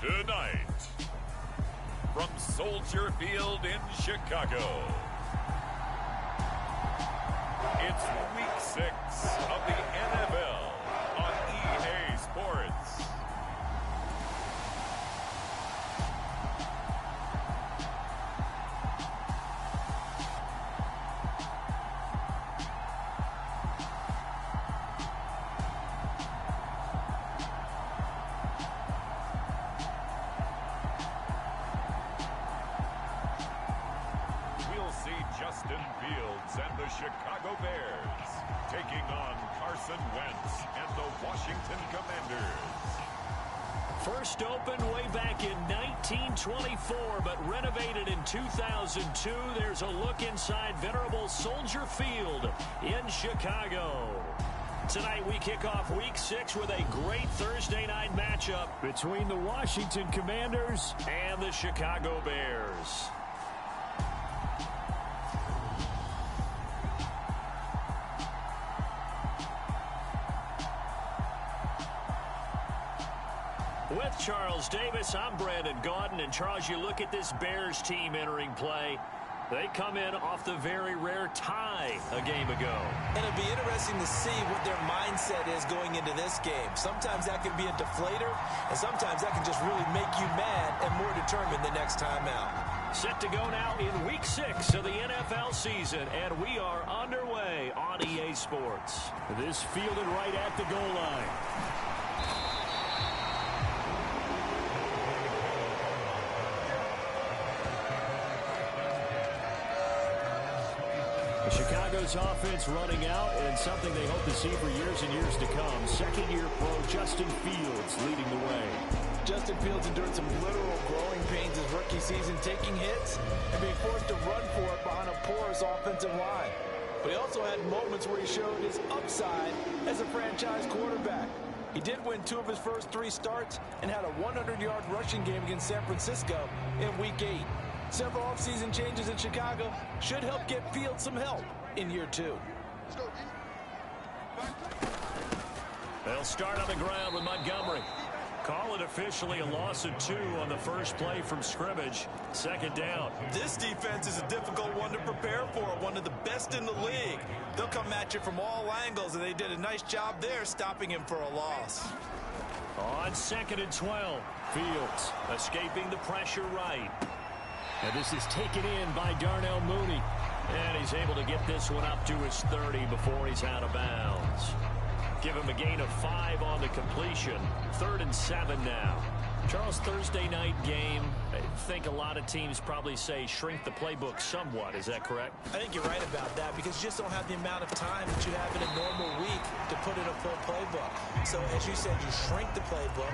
Tonight, from Soldier Field in Chicago, it's Week 6 of the NFL on EA Sports. And the Chicago Bears taking on Carson Wentz and the Washington Commanders. First opened way back in 1924, but renovated in 2002. There's a look inside venerable Soldier Field in Chicago. Tonight we kick off Week 6 with a great Thursday night matchup between the Washington Commanders and the Chicago Bears. With Charles Davis, I'm Brandon Gaudin. And Charles, you look at this Bears team entering play. They come in off the very rare tie a game ago. And it'll be interesting to see what their mindset is going into this game. Sometimes that can be a deflator, and sometimes that can just really make you mad and more determined the next time out. Set to go now in Week 6 of the NFL season, and we are underway on EA Sports. This fielded right at the goal line. Chicago's offense running out, and something they hope to see for years and years to come. Second-year pro Justin Fields leading the way. Justin Fields endured some literal growing pains his rookie season, taking hits and being forced to run for it behind a porous offensive line. But he also had moments where he showed his upside as a franchise quarterback. He did win 2 of his first 3 starts and had a 100-yard rushing game against San Francisco in Week 8. Several offseason changes in Chicago should help get Fields some help in year 2. They'll start on the ground with Montgomery. Call it officially a loss of 2 on the first play from scrimmage. Second down. This defense is a difficult one to prepare for, one of the best in the league. They'll come at you from all angles, and they did a nice job there stopping him for a loss. On 2nd and 12, Fields escaping the pressure right. And this is taken in by Darnell Mooney. And he's able to get this one up to his 30 before he's out of bounds. Give him a gain of 5 on the completion. 3rd and 7 now. Charles, Thursday night game, I think a lot of teams probably say shrink the playbook somewhat. Is that correct? I think you're right about that because you just don't have the amount of time that you have in a normal week to put in a full playbook. So as you said, you shrink the playbook.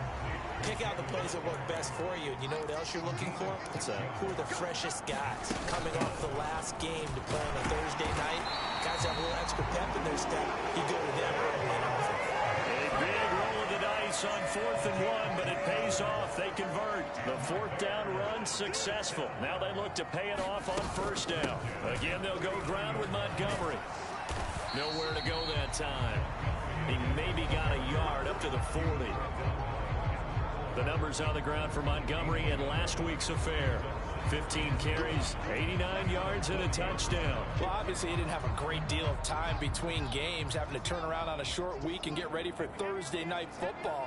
Pick out the plays that work best for you. And you know what else you're looking for? What's that? Who are the freshest guys coming off the last game to play on a Thursday night? Guys have a little extra pep in their step. You go to them early and often. A big roll of the dice on 4th and 1, but it pays off. They convert. The 4th down run successful. Now they look to pay it off on 1st down. Again, they'll go ground with Montgomery. Nowhere to go that time. He maybe got a yard up to the 40. The numbers on the ground for Montgomery in last week's affair. 15 carries, 89 yards, and a touchdown. Well, obviously, he didn't have a great deal of time between games, having to turn around on a short week and get ready for Thursday night football.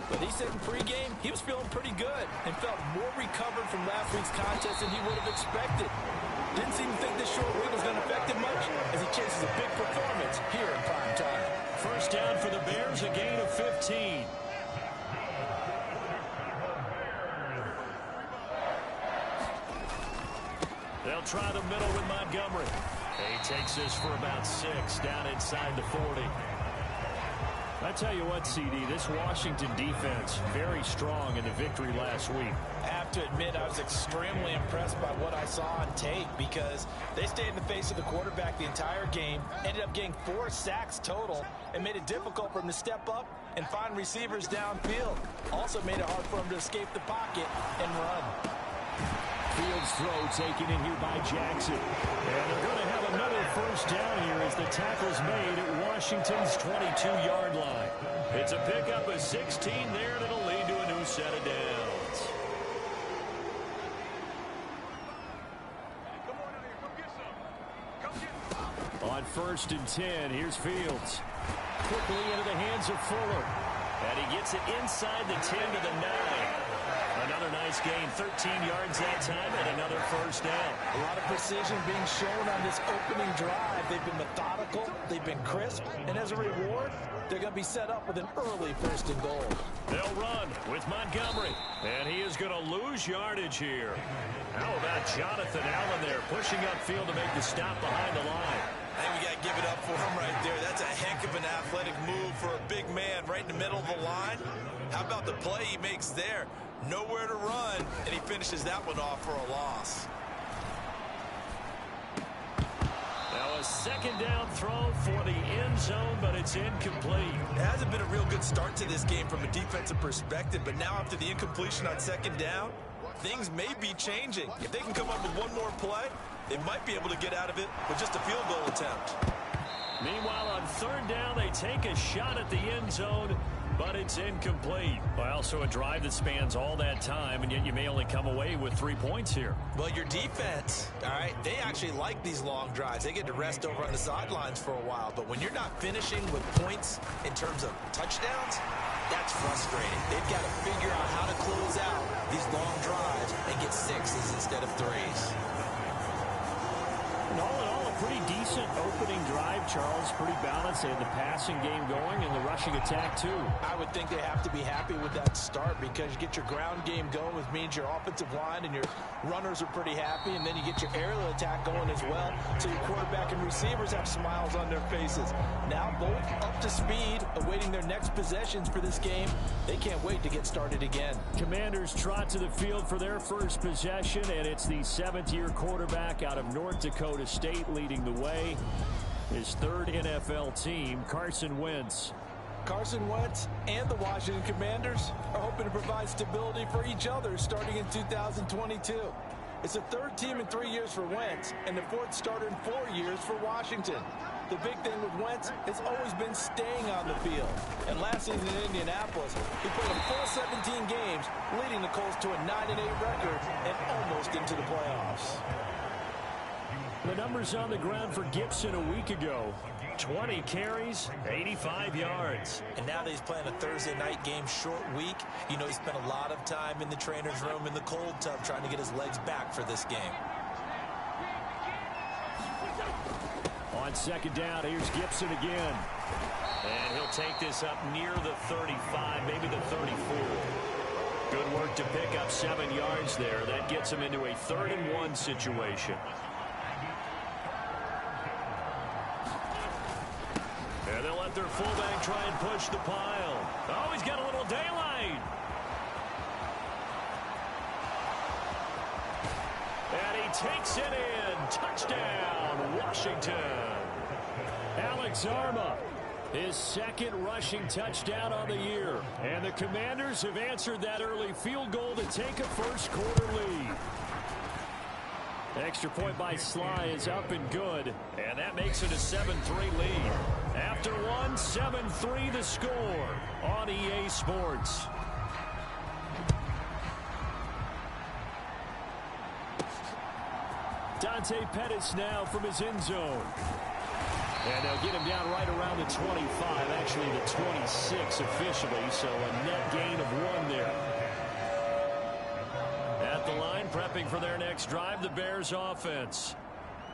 But he said in pregame, he was feeling pretty good and felt more recovered from last week's contest than he would have expected. Didn't seem to think this short week was going to affect him much as he chases a big performance here in prime time. First down for the Bears, a gain of 15. They'll try the middle with Montgomery. He takes this for about 6 down inside the 40. I tell you what, CD, this Washington defense, very strong in the victory last week. I have to admit, I was extremely impressed by what I saw on tape because they stayed in the face of the quarterback the entire game, ended up getting 4 sacks total, and made it difficult for him to step up and find receivers downfield. Also made it hard for him to escape the pocket and run. Fields throw taken in here by Jackson. And they're going to have another first down here as the tackle's made at Washington's 22-yard line. It's a pickup of 16 there, and it'll lead to a new set of downs. 1st and 10. Here's Fields. Quickly into the hands of Fuller. And he gets it inside the 10 to the 9. Another nice gain, 13 yards that time, and another first down. A lot of precision being shown on this opening drive. They've been methodical, they've been crisp, and as a reward, they're going to be set up with an early 1st and goal. They'll run with Montgomery, and he is going to lose yardage here. How about Jonathan Allen there, pushing upfield to make the stop behind the line? I think we got to give it up for him right there. That's a heck of an athletic move for a big man right in the middle of the line. How about the play he makes there? Nowhere to run, and he finishes that one off for a loss. Now a 2nd down throw for the end zone, but it's incomplete. It hasn't been a real good start to this game from a defensive perspective, but now after the incompletion on 2nd down, things may be changing. If they can come up with one more play, they might be able to get out of it with just a field goal attempt. Meanwhile, on 3rd down, they take a shot at the end zone, but it's incomplete. Well, so a drive that spans all that time, and yet you may only come away with 3 points here. Well, your defense, all right, they actually like these long drives. They get to rest over on the sidelines for a while, but when you're not finishing with points in terms of touchdowns, that's frustrating. They've got to figure out how to close out these long drives and get 6s instead of 3s. And all in all, a pretty decent opening drive, Charles. Pretty balanced. They had the passing game going and the rushing attack, too. I would think they have to be happy with that start because you get your ground game going, which means your offensive line and your runners are pretty happy, and then you get your aerial attack going as well, so your quarterback and receivers have smiles on their faces. Now both up to speed, awaiting their next possessions for this game. They can't wait to get started again. Commanders trot to the field for their first possession, and it's the 7th-year quarterback out of North Dakota State leading the way. His 3rd NFL team, Carson Wentz. Carson Wentz and the Washington Commanders are hoping to provide stability for each other starting in 2022. It's the 3rd team in 3 years for Wentz and the 4th starter in 4 years for Washington. The big thing with Wentz has always been staying on the field. And last season in Indianapolis, he played a full 17 games, leading the Colts to a 9-8 record and almost into the playoffs. The numbers on the ground for Gibson a week ago. 20 carries, 85 yards. And now that he's playing a Thursday night game, short week, you know he spent a lot of time in the trainer's room in the cold tub trying to get his legs back for this game. On 2nd down, here's Gibson again. And he'll take this up near the 35, maybe the 34. Good work to pick up 7 yards there. That gets him into a 3rd and 1 situation. And they'll let their fullback try and push the pile. Oh, he's got a little daylight. And he takes it in. Touchdown, Washington. Alex Arma, his 2nd rushing touchdown on the year. And the Commanders have answered that early field goal to take a 1st quarter lead. Extra point by Sly is up and good. And that makes it a 7-3 lead. After one, 7-3 the score on EA Sports. Dante Pettis now from his end zone. And they'll get him down right around the 25, actually the 26 officially, so a net gain of 1 there. At the line, prepping for their next drive, the Bears offense.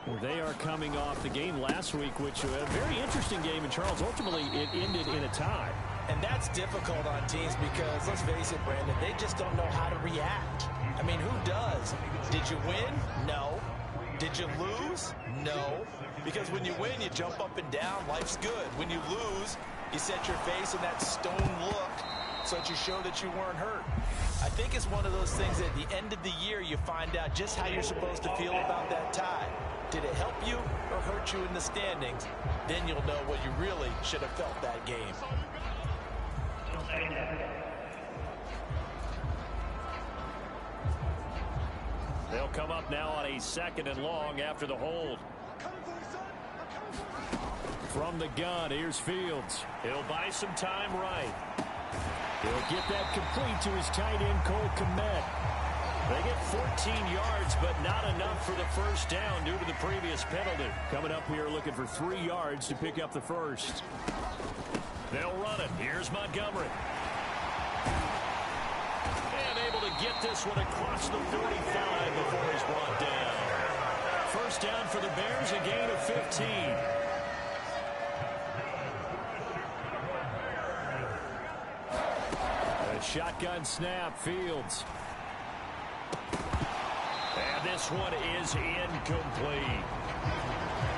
Well, they are coming off the game last week, which was a very interesting game, and Charles, ultimately it ended in a tie. And that's difficult on teams because, let's face it, Brandon, they just don't know how to react. I mean, who does? Did you win? No. Did you lose? No. Because when you win, you jump up and down. Life's good. When you lose, you set your face in that stone look so that you show that you weren't hurt. I think it's one of those things that at the end of the year, you find out just how you're supposed to feel about that tie. Did it help you or hurt you in the standings? Then you'll know what you really should have felt that game. They'll come up now on a 2nd and long after the hold. From the gun, here's Fields. He'll buy some time right. He'll get that complete to his tight end, Cole Kmet. They get 14 yards, but not enough for the first down due to the previous penalty. Coming up here looking for 3 yards to pick up the first. They'll run it. Here's Montgomery. And able to get this one across the 45 before he's brought down. First down for the Bears, a gain of 15. A shotgun snap, Fields. And this one is incomplete.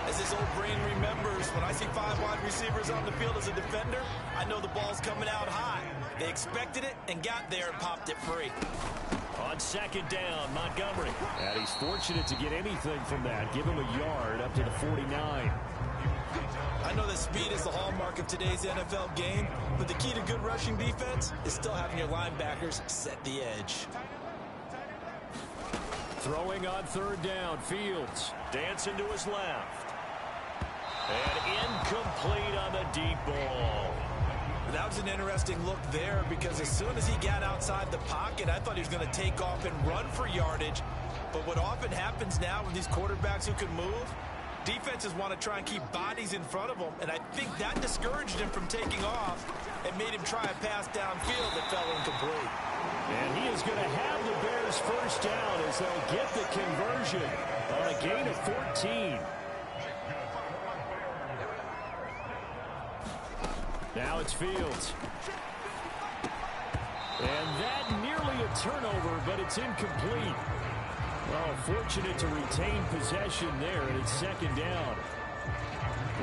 As his old brain remembers, when I see 5 wide receivers on the field as a defender, I know the ball's coming out high. They expected it and got there and popped it free. On second down, Montgomery. And he's fortunate to get anything from that. Give him a yard up to the 49. I know that speed is the hallmark of today's NFL game, but the key to good rushing defense is still having your linebackers set the edge. Throwing on third down, Fields. Dancing to his left. And incomplete on the deep ball. That was an interesting look there because as soon as he got outside the pocket, I thought he was going to take off and run for yardage. But what often happens now with these quarterbacks who can move, defenses want to try and keep bodies in front of them, and I think that discouraged him from taking off and made him try a pass downfield that fell incomplete. And he is going to have the Bears first down as they'll get the conversion on a gain of 14. Now it's Fields. And that nearly a turnover, but it's incomplete. Well, fortunate to retain possession there, and it's second down.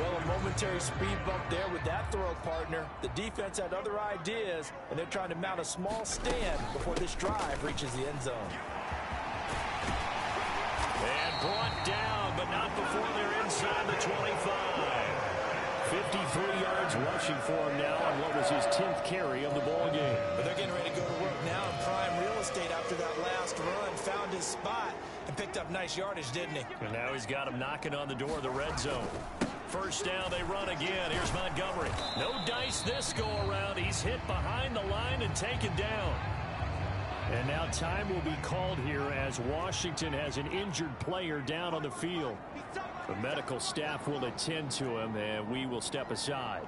Well, a momentary speed bump there with that throw partner. The defense had other ideas, and they're trying to mount a small stand before this drive reaches the end zone. And brought down, but not before they're inside the 25. 53 yards rushing for him now on what was his 10th carry of the ball game. But they're getting ready to go to work now in prime real estate after that last run. Found his spot and picked up nice yardage, didn't he? And now he's got him knocking on the door of the red zone. First down, they run again. Here's Montgomery. No dice this go-around. He's hit behind the line and taken down. And now time will be called here as Washington has an injured player down on the field. The medical staff will attend to him, and we will step aside.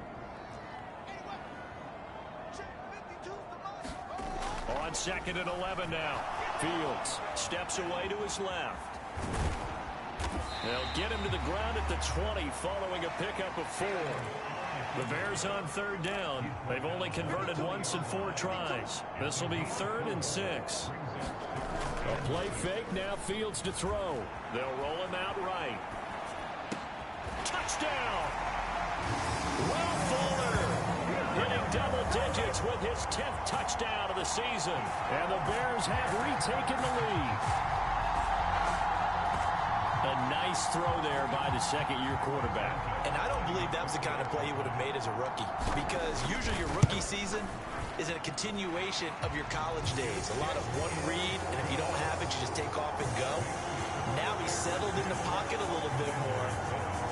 On second and 11 now. Fields steps away to his left. They'll get him to the ground at the 20 following a pickup of 4. The Bears on third down. They've only converted once in 4 tries. This will be 3rd and 6. A play fake, now Fields to throw. They'll roll him out right. Touchdown! Will Fuller hitting double digits with his 10th touchdown of the season. And the Bears have retaken the lead. A nice throw there by the second-year quarterback. And I don't believe that was the kind of play he would have made as a rookie, because usually your rookie season is a continuation of your college days. A lot of one read, and if you don't have it, you just take off and go. Now he's settled in the pocket a little bit more,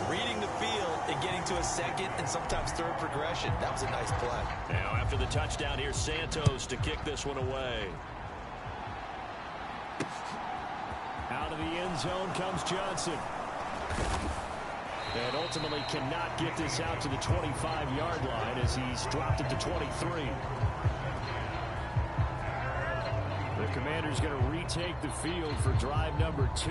reading the field and getting to a second and sometimes third progression. That was a nice play. Now after the touchdown, here's Santos to kick this one away. Out of the end zone comes Johnson. And ultimately cannot get this out to the 25-yard line as he's dropped it to 23. The Commanders going to retake the field for drive number 2.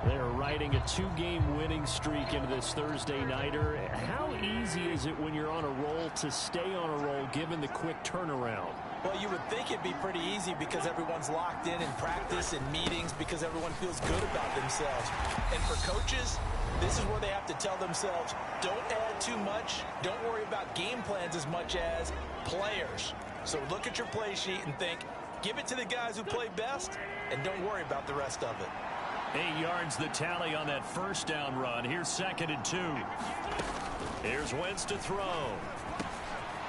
They're riding a 2-game winning streak into this Thursday nighter. How easy is it when you're on a roll to stay on a roll given the quick turnaround? Well, you would think it'd be pretty easy because everyone's locked in practice and meetings because everyone feels good about themselves. And for coaches, this is where they have to tell themselves, don't add too much. Don't worry about game plans as much as players. So look at your play sheet and think, give it to the guys who play best, and don't worry about the rest of it. 8 yards the tally on that first down run. Here's 2nd and 2. Here's Wentz to throw.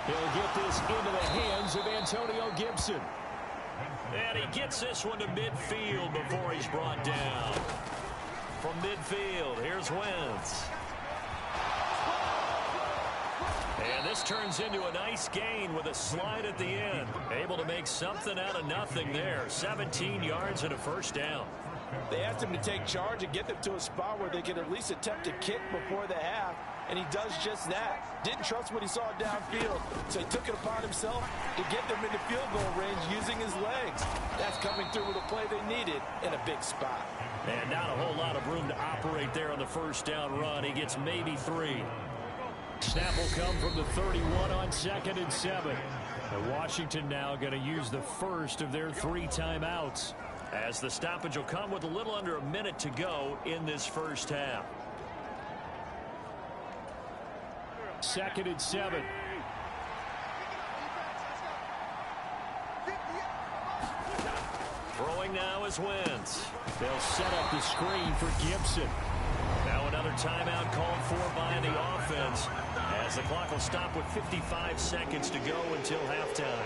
He'll get this into the hands of Antonio Gibson. And he gets this one to midfield before he's brought down. From midfield, here's Wentz. And this turns into a nice gain with a slide at the end. Able to make something out of nothing there. 17 yards and a first down. They asked him to take charge and get them to a spot where they could at least attempt a kick before the half, and he does just that. Didn't trust what he saw downfield, so he took it upon himself to get them into field goal range using his legs. That's coming through with a play they needed in a big spot. And not a whole lot of room to operate there on the first down run. He gets maybe 3. Snap will come from the 31 on 2nd and 7. And Washington now going to use the first of their 3 timeouts, as the stoppage will come with a little under a minute to go in this first half. 2nd and 7. Throwing now is Wentz. They'll set up the screen for Gibson. Now another timeout called for by the offense, as the clock will stop with 55 seconds to go until halftime.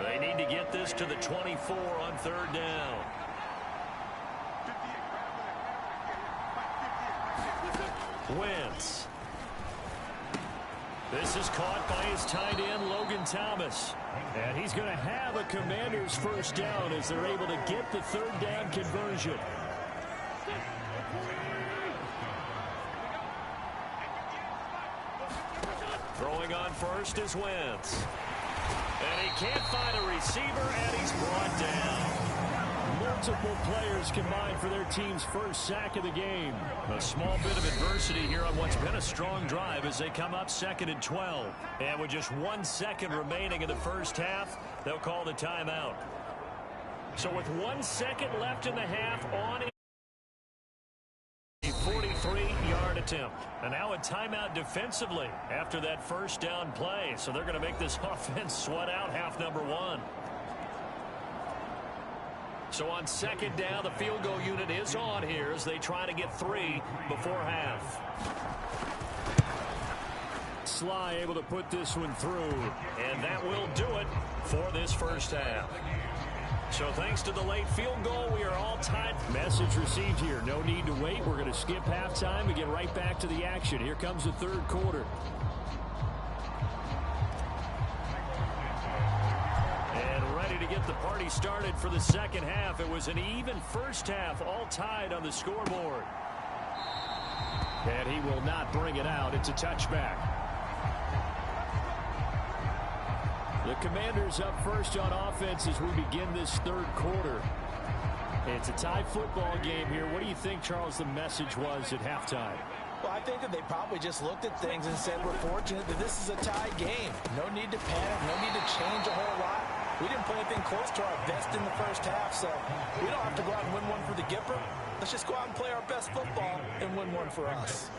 They need to get this to the 24 on 3rd down. Wentz. This is caught by his tight end, Logan Thomas. And he's going to have a Commanders first down as they're able to get the 3rd down conversion. Throwing on first is Wentz. And he can't find a receiver, and he's brought down. Multiple players combined for their team's first sack of the game. A small bit of adversity here on what's been a strong drive as they come up 2nd and 12. And with just 1 second remaining in the first half, they'll call the timeout. So with 1 second left in the half on a 43-yard attempt. And now a timeout defensively after that first down play. So they're going to make this offense sweat out half number 1. So on 2nd down, the field goal unit is on here as they try to get 3 before half. Sly able to put this one through, and that will do it for this first half. So thanks to the late field goal, we are all tied. Message received here. No need to wait. We're going to skip halftime and get right back to the action. Here comes the 3rd quarter. To get the party started for the 2nd half. It was an even first half, all tied on the scoreboard. And he will not bring it out. It's a touchback. The Commanders up first on offense as we begin this 3rd quarter. It's a tie football game here. What do you think, Charles, the message was at halftime? Well, I think that they probably just looked at things and said, we're fortunate that this is a tie game. No need to panic, no need to change a whole lot. We didn't play anything close to our best in the first half, so we don't have to go out and win one for the Gipper. Let's just go out and play our best football and win one for us.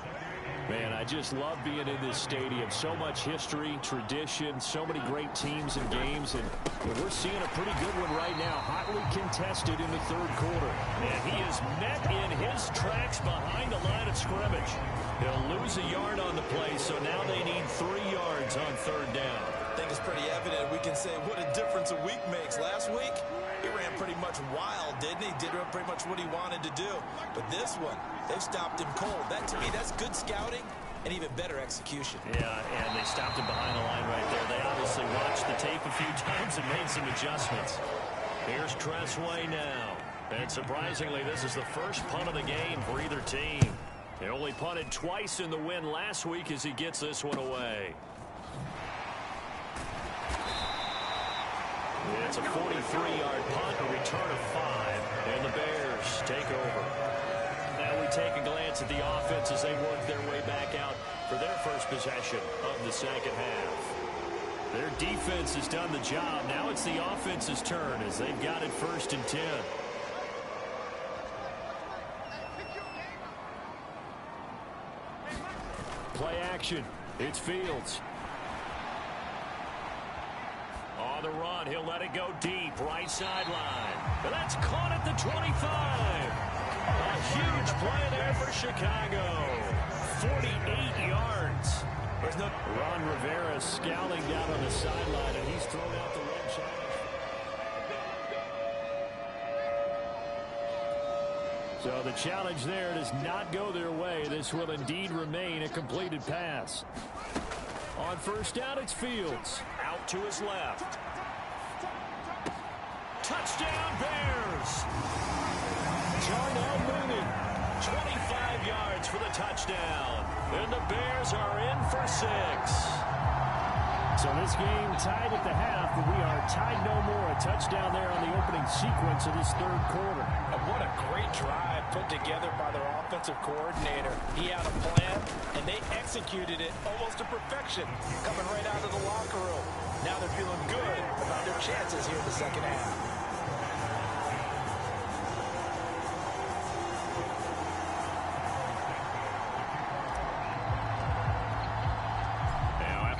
Man, I just love being in this stadium. So much history, tradition, so many great teams and games, and we're seeing a pretty good one right now. Hotly contested in the 3rd quarter. And he is met in his tracks behind the line of scrimmage. He'll lose a yard on the play, so now they need 3 yards on 3rd down. I think it's pretty evident. We can say what a difference a week makes. Last week, he ran pretty much wild, didn't he? Did pretty much what he wanted to do. But this one, they've stopped him cold. That, to me, that's good scouting and even better execution. Yeah, and they stopped him behind the line right there. They obviously watched the tape a few times and made some adjustments. Here's Tressway now. And surprisingly, this is the first punt of the game for either team. They only punted twice in the win last week as he gets this one away. It's a 43-yard punt, a return of 5, and the Bears take over. Now we take a glance at the offense as they work their way back out for their first possession of the 2nd half. Their defense has done the job. Now it's the offense's turn as they've got it 1st and 10. Play action. It's Fields. On the run, he'll let it go deep, right sideline. But that's caught at the 25. A huge play there for Chicago. 48 yards. There's no Ron Rivera scowling down on the sideline, and he's thrown out the red challenge. So the challenge there does not go their way. This will indeed remain a completed pass. On first down, it's Fields. Out to his left. Touchdown, Bears! Darnell Mooney, 25 yards for the touchdown. And the Bears are in for 6. So this game tied at the half, but we are tied no more. A touchdown there on the opening sequence of this third quarter. And what a great drive put together by their offensive coordinator. He had a plan, and they executed it almost to perfection, coming right out of the locker room. Now they're feeling good about their chances here in the second half.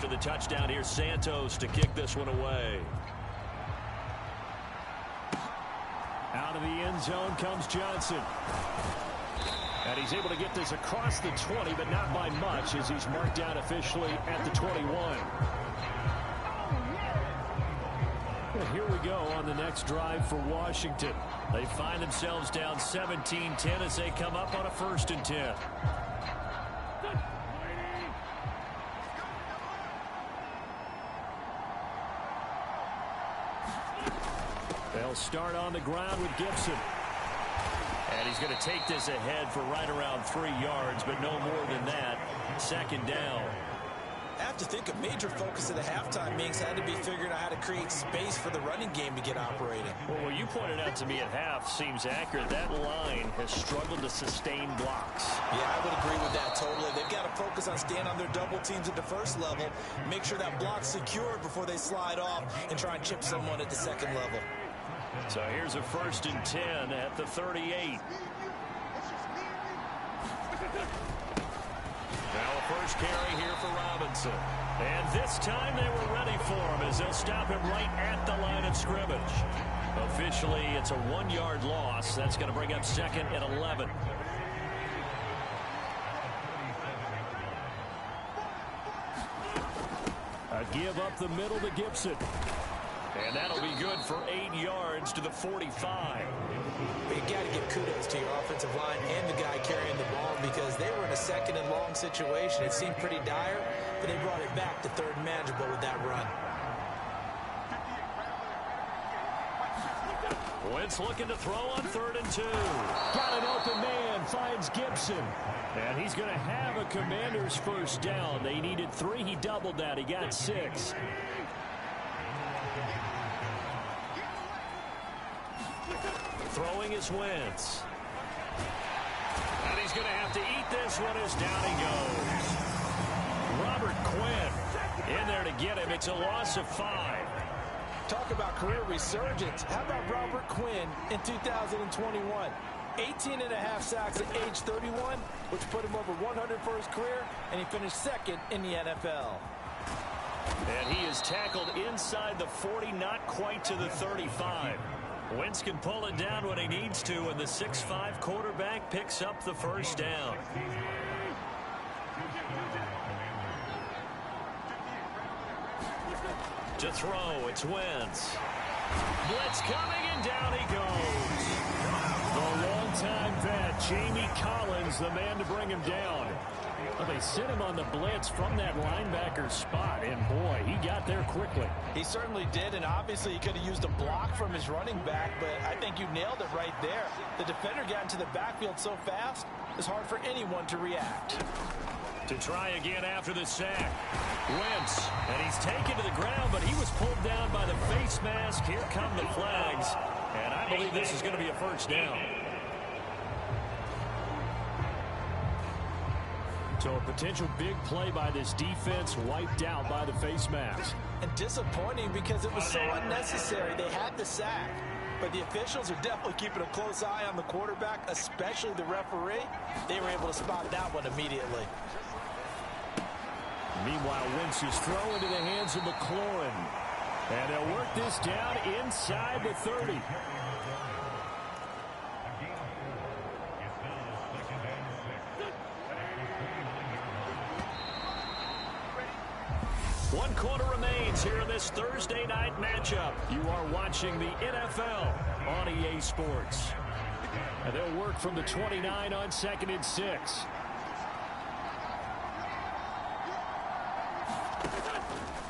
The touchdown here, Santos to kick this one away. Out of the end zone comes Johnson. And he's able to get this across the 20, but not by much as he's marked out officially at the 21. Well, here we go on the next drive for Washington. They find themselves down 17-10 as they come up on a 1st and 10. They'll start on the ground with Gibson. And he's going to take this ahead for right around 3 yards, but no more than that. 2nd down. I have to think a major focus of the halftime meetings had to be figuring out how to create space for the running game to get operating. Well, what you pointed out to me at half seems accurate. That line has struggled to sustain blocks. Yeah, I would agree with that totally. They've got to focus on staying on their double teams at the first level, make sure that block's secured before they slide off and try and chip someone at the second level. So here's a 1st and 10 at the 38. Now a first carry here for Robinson. And this time they were ready for him as they'll stop him right at the line of scrimmage. Officially, it's a 1-yard loss. That's going to bring up 2nd and 11. A give up the middle to Gibson. And that'll be good for 8 yards to the 45. But you got to give kudos to your offensive line and the guy carrying the ball because they were in a 2nd and long situation. It seemed pretty dire, but they brought it back to 3rd and manageable with that run. Wentz looking to throw on 3rd and 2. Got an open man, finds Gibson. And he's going to have a Commander's first down. They needed 3. He doubled that. He got 6. Throwing is Wentz. And he's going to have to eat this one as down he goes. Robert Quinn in there to get him. It's a loss of 5. Talk about career resurgence. How about Robert Quinn in 2021? 18.5 sacks at age 31, which put him over 100 for his career, and he finished 2nd in the NFL. And he is tackled inside the 40, not quite to the 35. Wentz can pull it down when he needs to, and the 6'5" quarterback picks up the first down. To throw, it's Wentz. Blitz coming, and down he goes. The longtime vet, Jamie Collins, the man to bring him down. Well, they sent him on the blitz from that linebacker spot, and boy, he got there quickly. He certainly did, and obviously he could have used a block from his running back, but I think you nailed it right there. The defender got into the backfield so fast, it's hard for anyone to react. To try again after the sack. Wentz, and he's taken to the ground, but he was pulled down by the face mask. Here come the flags, and I believe this is going to be a first down. So a potential big play by this defense wiped out by the face mask. And disappointing because it was so unnecessary. They had the sack, but the officials are definitely keeping a close eye on the quarterback, especially the referee. They were able to spot that one immediately. Meanwhile, Wentz is thrown into the hands of McLaurin. And they'll work this down inside the 30. One quarter remains here in this Thursday night matchup. You are watching the NFL on EA Sports. And they'll work from the 29 on 2nd and 6.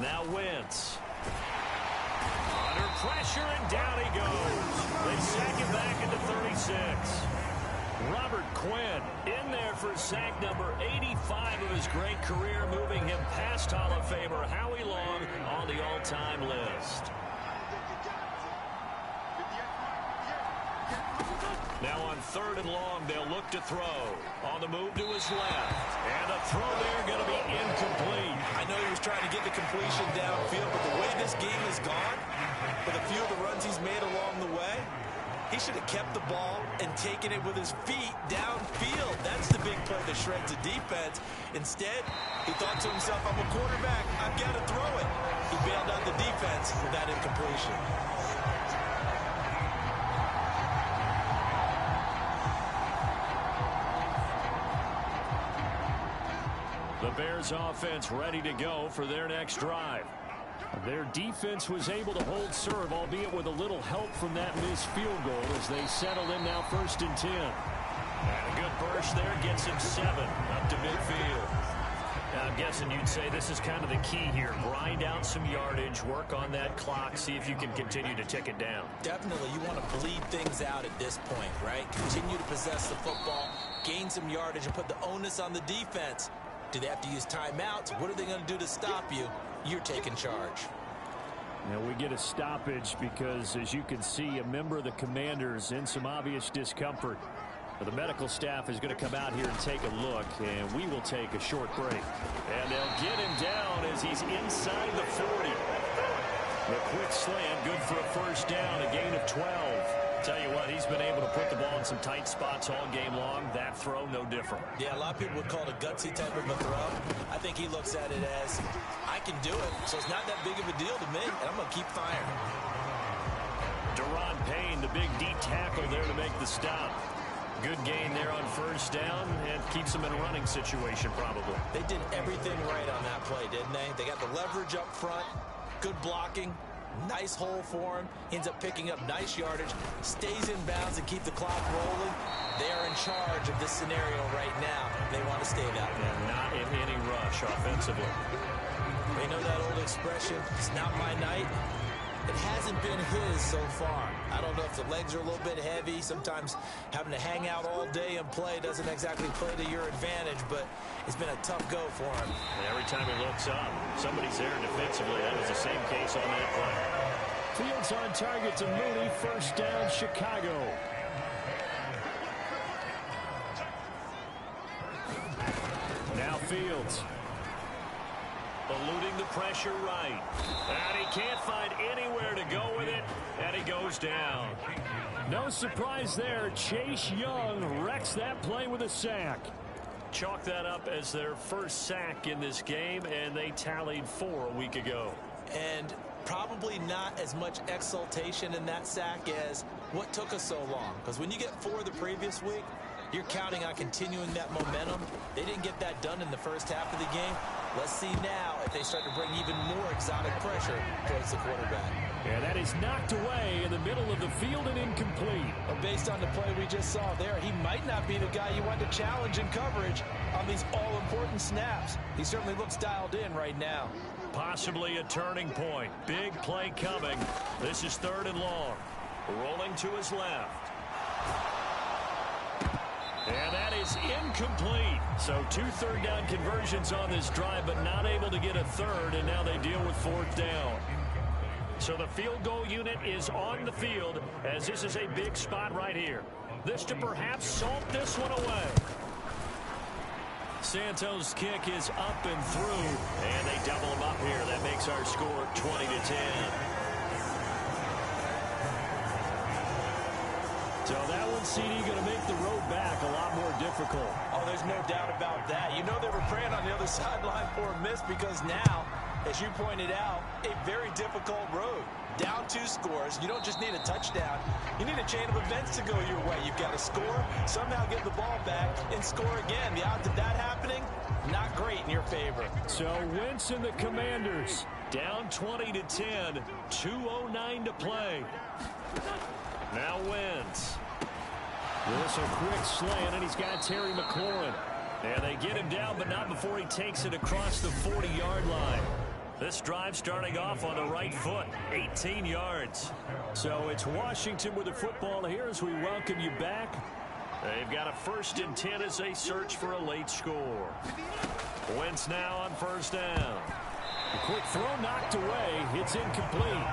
Now Wentz. Under pressure, and down he goes. They sack him back into 36. Robert Quinn in there for sack number 85 of his great career, moving him past Hall of Famer Howie Long on the all-time list. Now on 3rd and long, they'll look to throw. On the move to his left. And a throw there going to be incomplete. I know he was trying to get the completion downfield, but the way this game has gone, with a few of the runs he's made along the way, he should have kept the ball and taken it with his feet downfield. That's the big play that shreds the defense. Instead, he thought to himself, I'm a quarterback, I've got to throw it. He bailed out the defense with that incompletion. The Bears offense ready to go for their next drive. Their defense was able to hold serve, albeit with a little help from that missed field goal as they settle in now 1st and 10. And a good burst there gets him 7 up to midfield. I'm guessing you'd say this is kind of the key here. Grind out some yardage, work on that clock, see if you can continue to tick it down. Definitely, you want to bleed things out at this point, right? Continue to possess the football, gain some yardage, and put the onus on the defense. Do they have to use timeouts? What are they going to do to stop you? You're taking charge. Now we get a stoppage because, as you can see, a member of the Commanders in some obvious discomfort. The medical staff is going to come out here and take a look, and we will take a short break. And they'll get him down as he's inside the 40. The quick slant, good for a 1st down, a gain of 12. Tell you what, he's been able to put the ball in some tight spots all game long. That throw, no different. Yeah, a lot of people would call it a gutsy type of a throw. I think he looks at it as, I can do it, so it's not that big of a deal to me, and I'm going to keep firing. Deron Payne, the big D tackle there to make the stop. Good gain there on 1st down, and keeps them in a running situation probably. They did everything right on that play, didn't they? They got the leverage up front, good blocking, nice hole for him, ends up picking up nice yardage, stays in bounds and keep the clock rolling. They are in charge of this scenario right now. They want to stay that way. And not in any rush offensively. They know that old expression, it's not my night. It hasn't been his so far. I don't know if the legs are a little bit heavy. Sometimes having to hang out all day and play doesn't exactly play to your advantage, but it's been a tough go for him. And every time he looks up, somebody's there defensively. That was the same case on that play. Fields on target to Mooney. 1st down, Chicago. Now Fields. Eluding the pressure right. And he can't find anywhere to go with it. And he goes down. No surprise there. Chase Young wrecks that play with a sack. Chalk that up as their 1st sack in this game, and they tallied 4 a week ago. And probably not as much exultation in that sack as what took us so long. Because when you get 4 the previous week, you're counting on continuing that momentum. They didn't get that done in the 1st half of the game. Let's see now if they start to bring even more exotic pressure towards the quarterback. And that is knocked away in the middle of the field and incomplete. Well, based on the play we just saw there, he might not be the guy you want to challenge in coverage on these all-important snaps. He certainly looks dialed in right now. Possibly a turning point. Big play coming. This is 3rd and long. Rolling to his left. And that is incomplete. So 2 3rd down conversions on this drive, but not able to get a 3rd, and now they deal with 4th down. So the field goal unit is on the field, as this is a big spot right here. This to perhaps salt this one away. Santos' kick is up and through, and they double him up here. That makes our score 20-10. So that one, CD, going to make the road back a lot more difficult. Oh, there's no doubt about that. You know they were praying on the other sideline for a miss because now, as you pointed out, a very difficult road. Down 2 scores. You don't just need a touchdown. You need a chain of events to go your way. You've got to score, somehow get the ball back, and score again. The odds of that happening, not great in your favor. So Wentz and the Commanders down 20-10. 2:09 to play. Now Wentz. This a quick slant, and he's got Terry McLaurin. And they get him down, but not before he takes it across the 40-yard line. This drive starting off on the right foot, 18 yards. So it's Washington with the football here as we welcome you back. They've got a 1st and 10 as they search for a late score. Wentz now on 1st down. A quick throw knocked away. It's incomplete.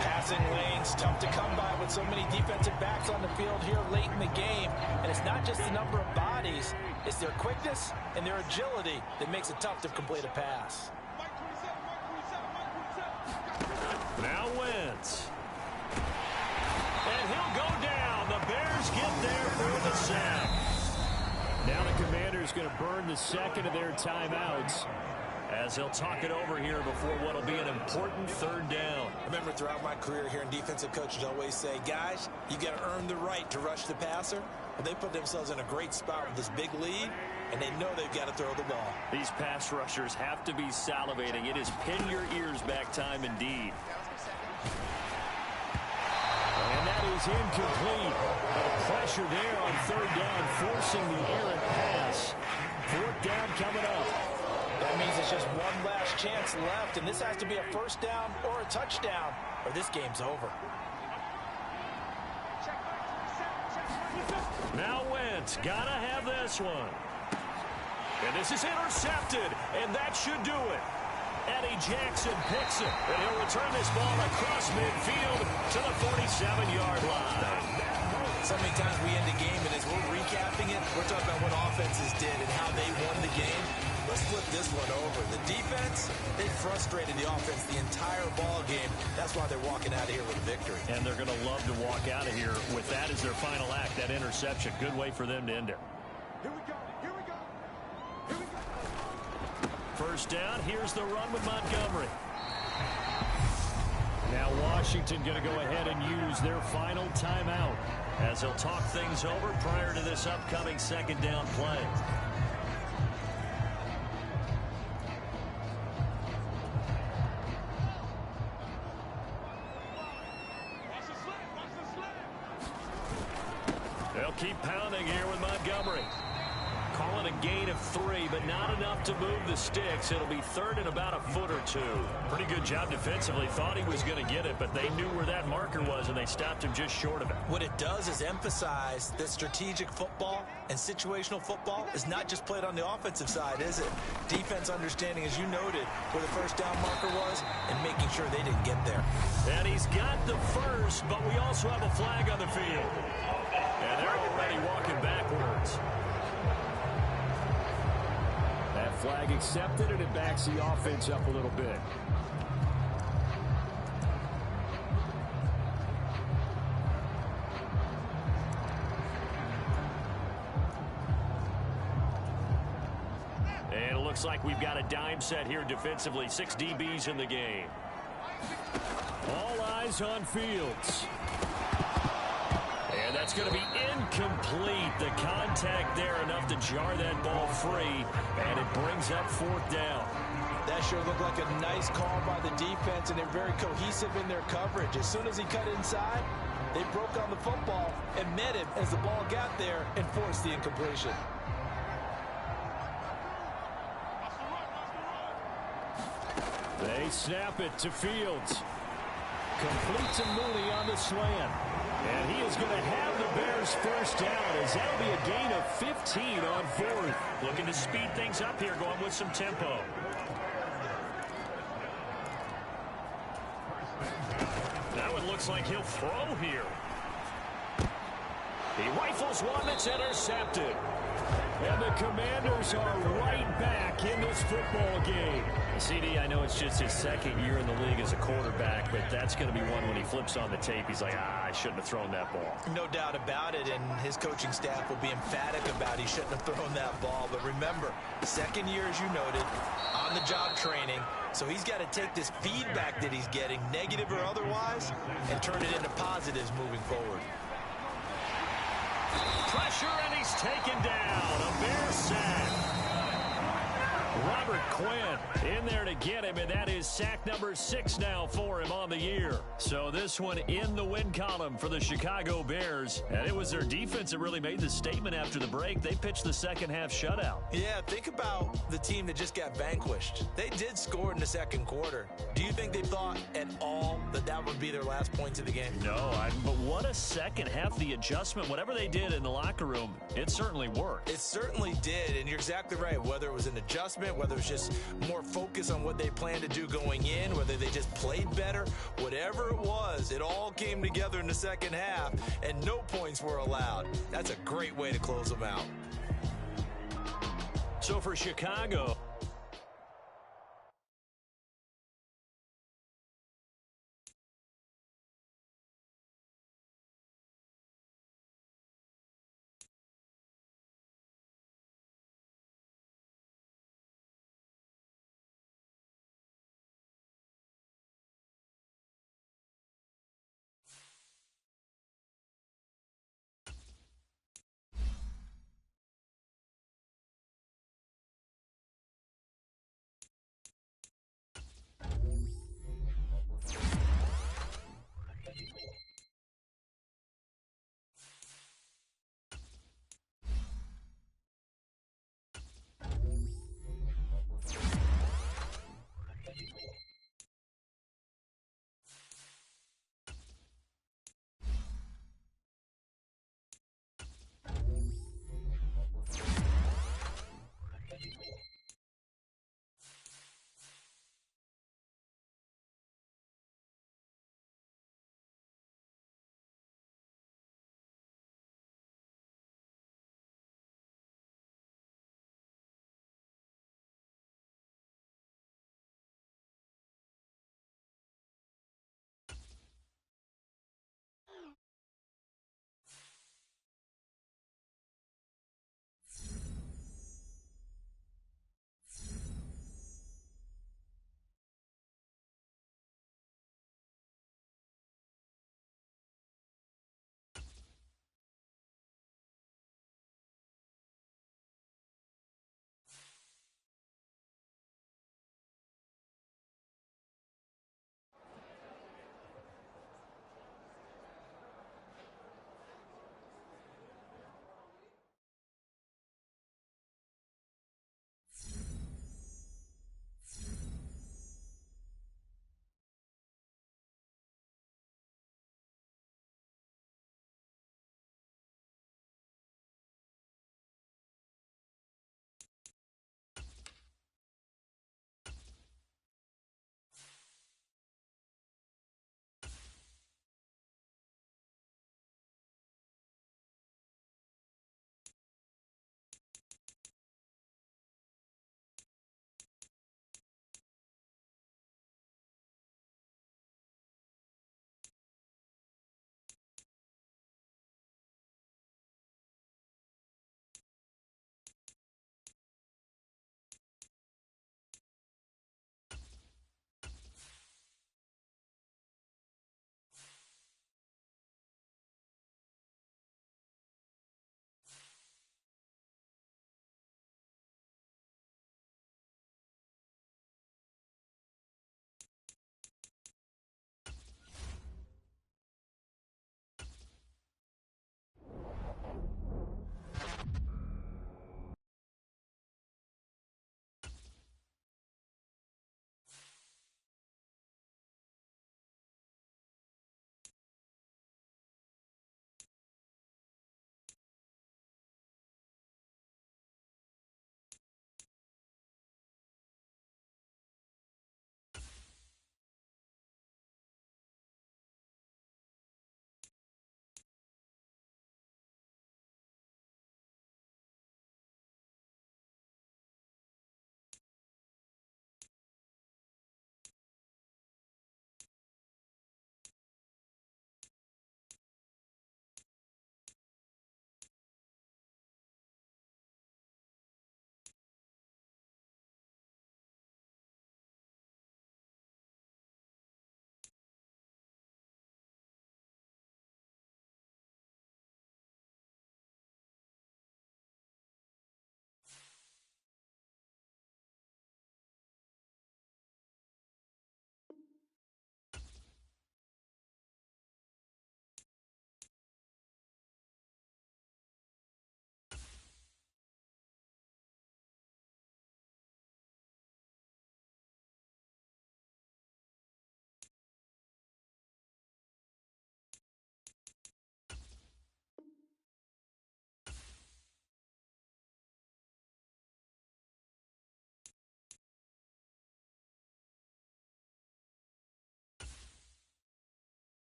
Passing lanes, tough to come by with so many defensive backs on the field here late in the game. And it's not just the number of bodies, it's their quickness and their agility that makes it tough to complete a pass. Now Wentz. And he'll go down. The Bears get there for the sack. Now the Commander's going to burn the second of their timeouts, as they'll talk it over here before what will be an important 3rd down. I remember throughout my career here, defensive coaches always say, guys, you got to earn the right to rush the passer. Well, they put themselves in a great spot with this big lead, and they know they've got to throw the ball. These pass rushers have to be salivating. It is pin your ears back time indeed. And that is incomplete. Pressure there on 3rd down, forcing the errant pass. 4th down coming up. That means it's just one last chance left, and this has to be a 1st down or a touchdown, or this game's over. Now Wentz, gotta have this one. And this is intercepted, and that should do it. Eddie Jackson picks it, and he'll return this ball across midfield to the 47-yard line. So many times we end the game, and as we're recapping it, we're talking about what offenses did and how they won the game. Let's flip this one over. The defense, they frustrated the offense the entire ball game. That's why they're walking out of here with a victory. And they're going to love to walk out of here with that as their final act, that interception. Good way for them to end it. Here we go. Here we go. Here we go. 1st down. Here's the run with Montgomery. Now Washington going to go ahead and use their final timeout as they'll talk things over prior to this upcoming 2nd down play. They'll keep pounding here with Montgomery. Calling a gain of 3, but not enough to move the sticks. It'll be 3rd and about a foot or 2. Pretty good job defensively. Thought he was going to get it, but they knew where that marker was, and they stopped him just short of it. What it does is emphasize that strategic football and situational football is not just played on the offensive side, is it? Defense understanding, as you noted, where the 1st down marker was and making sure they didn't get there. And he's got the 1st, but we also have a flag on the field. And they're already walking backwards. That flag accepted, and it backs the offense up a little bit. And it looks like we've got a dime set here defensively. 6 DBs in the game. All eyes on Fields. And that's going to be incomplete. The contact there enough to jar that ball free, and it brings up 4th down. That sure looked like a nice call by the defense, and they're very cohesive in their coverage. As soon as he cut inside, they broke on the football and met him as the ball got there and forced the incompletion. They snap it to Fields. Complete to Mooney on the slant. And he is going to have the Bears 1st down, as that'll be a gain of 15 on 4th. Looking to speed things up here, going with some tempo. Now it looks like he'll throw here. He rifles one that's intercepted. And the Commanders are right back in this football game. CD, I know it's just his 2nd year in the league as a quarterback, but that's going to be one when he flips on the tape. He's like, I shouldn't have thrown that ball. No doubt about it, and his coaching staff will be emphatic about he shouldn't have thrown that ball. But remember, 2nd year, as you noted, on-the-job training. So he's got to take this feedback that he's getting, negative or otherwise, and turn it into positives moving forward. Pressure, and he's taken down. A Bears sack. Robert Quinn in there to get him, and that is sack number 6 now for him on the year. So this one in the win column for the Chicago Bears. And it was their defense that really made the statement after the break. They pitched the second half shutout. Yeah, think about the team that just got vanquished. They did score in the second quarter. Do you think they thought at all that that would be their last points of the game? No, but what a second half. The adjustment, whatever they did in the locker room, it certainly worked. It certainly did, and you're exactly right. Whether it was an adjustment, whether it was just more focus on what they planned to do going in, whether they just played better, whatever it was, it all came together in the second half, and no points were allowed. That's a great way to close them out. So for Chicago,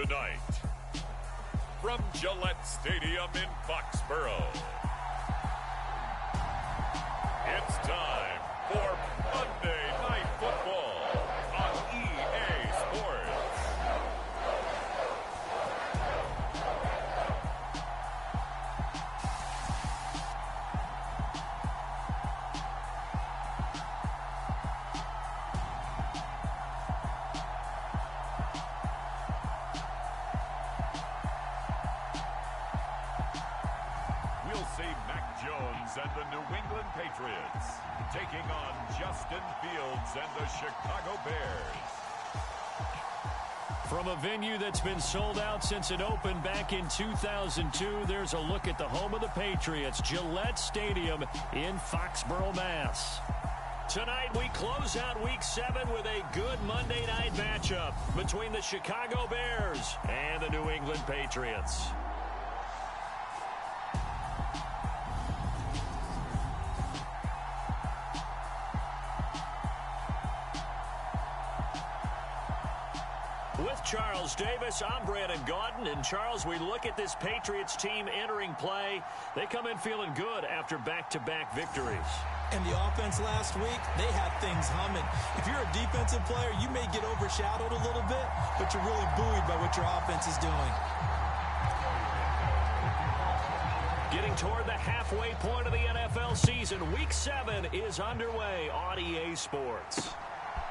Tonight, from Gillette Stadium in Foxborough, it's time for Monday Night Football on EA Sports. We'll see Mac Jones and the New England Patriots taking on Justin Fields and the Chicago Bears. From a venue that's been sold out since it opened back in 2002, there's a look at the home of the Patriots, Gillette Stadium in Foxborough, Mass. Tonight, we close out Week 7 with a good Monday night matchup between the Chicago Bears and the New England Patriots. With Charles Davis, I'm Brandon Gaudin. And Charles, we look at this Patriots team entering play. They come in feeling good after back-to-back victories. And the offense last week, they had things humming. If you're a defensive player, you may get overshadowed a little bit, but you're really buoyed by what your offense is doing. Getting toward the halfway point of the NFL season, Week 7 is underway on EA Sports.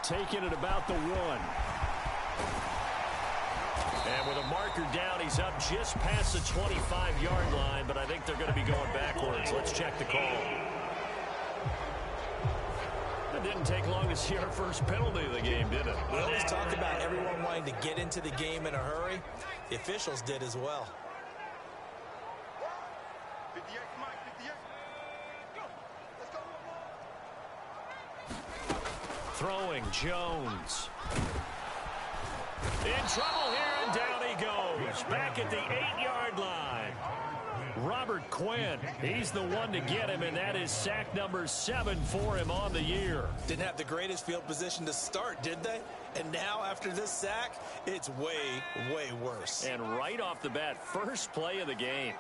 Taking it about the 1. And with a marker down, he's up just past the 25-yard line, but I think they're going to be going backwards. Let's check the call. It didn't take long to see our first penalty of the game, did it? We always talk about everyone wanting to get into the game in a hurry. The officials did as well. Throwing, Jones. In trouble here, and down he goes. Back at the 8-yard line. Robert Quinn, he's the one to get him, and that is sack number 7 for him on the year. Didn't have the greatest field position to start, did they? And now, after this sack, it's way, way worse. And right off the bat, first play of the game.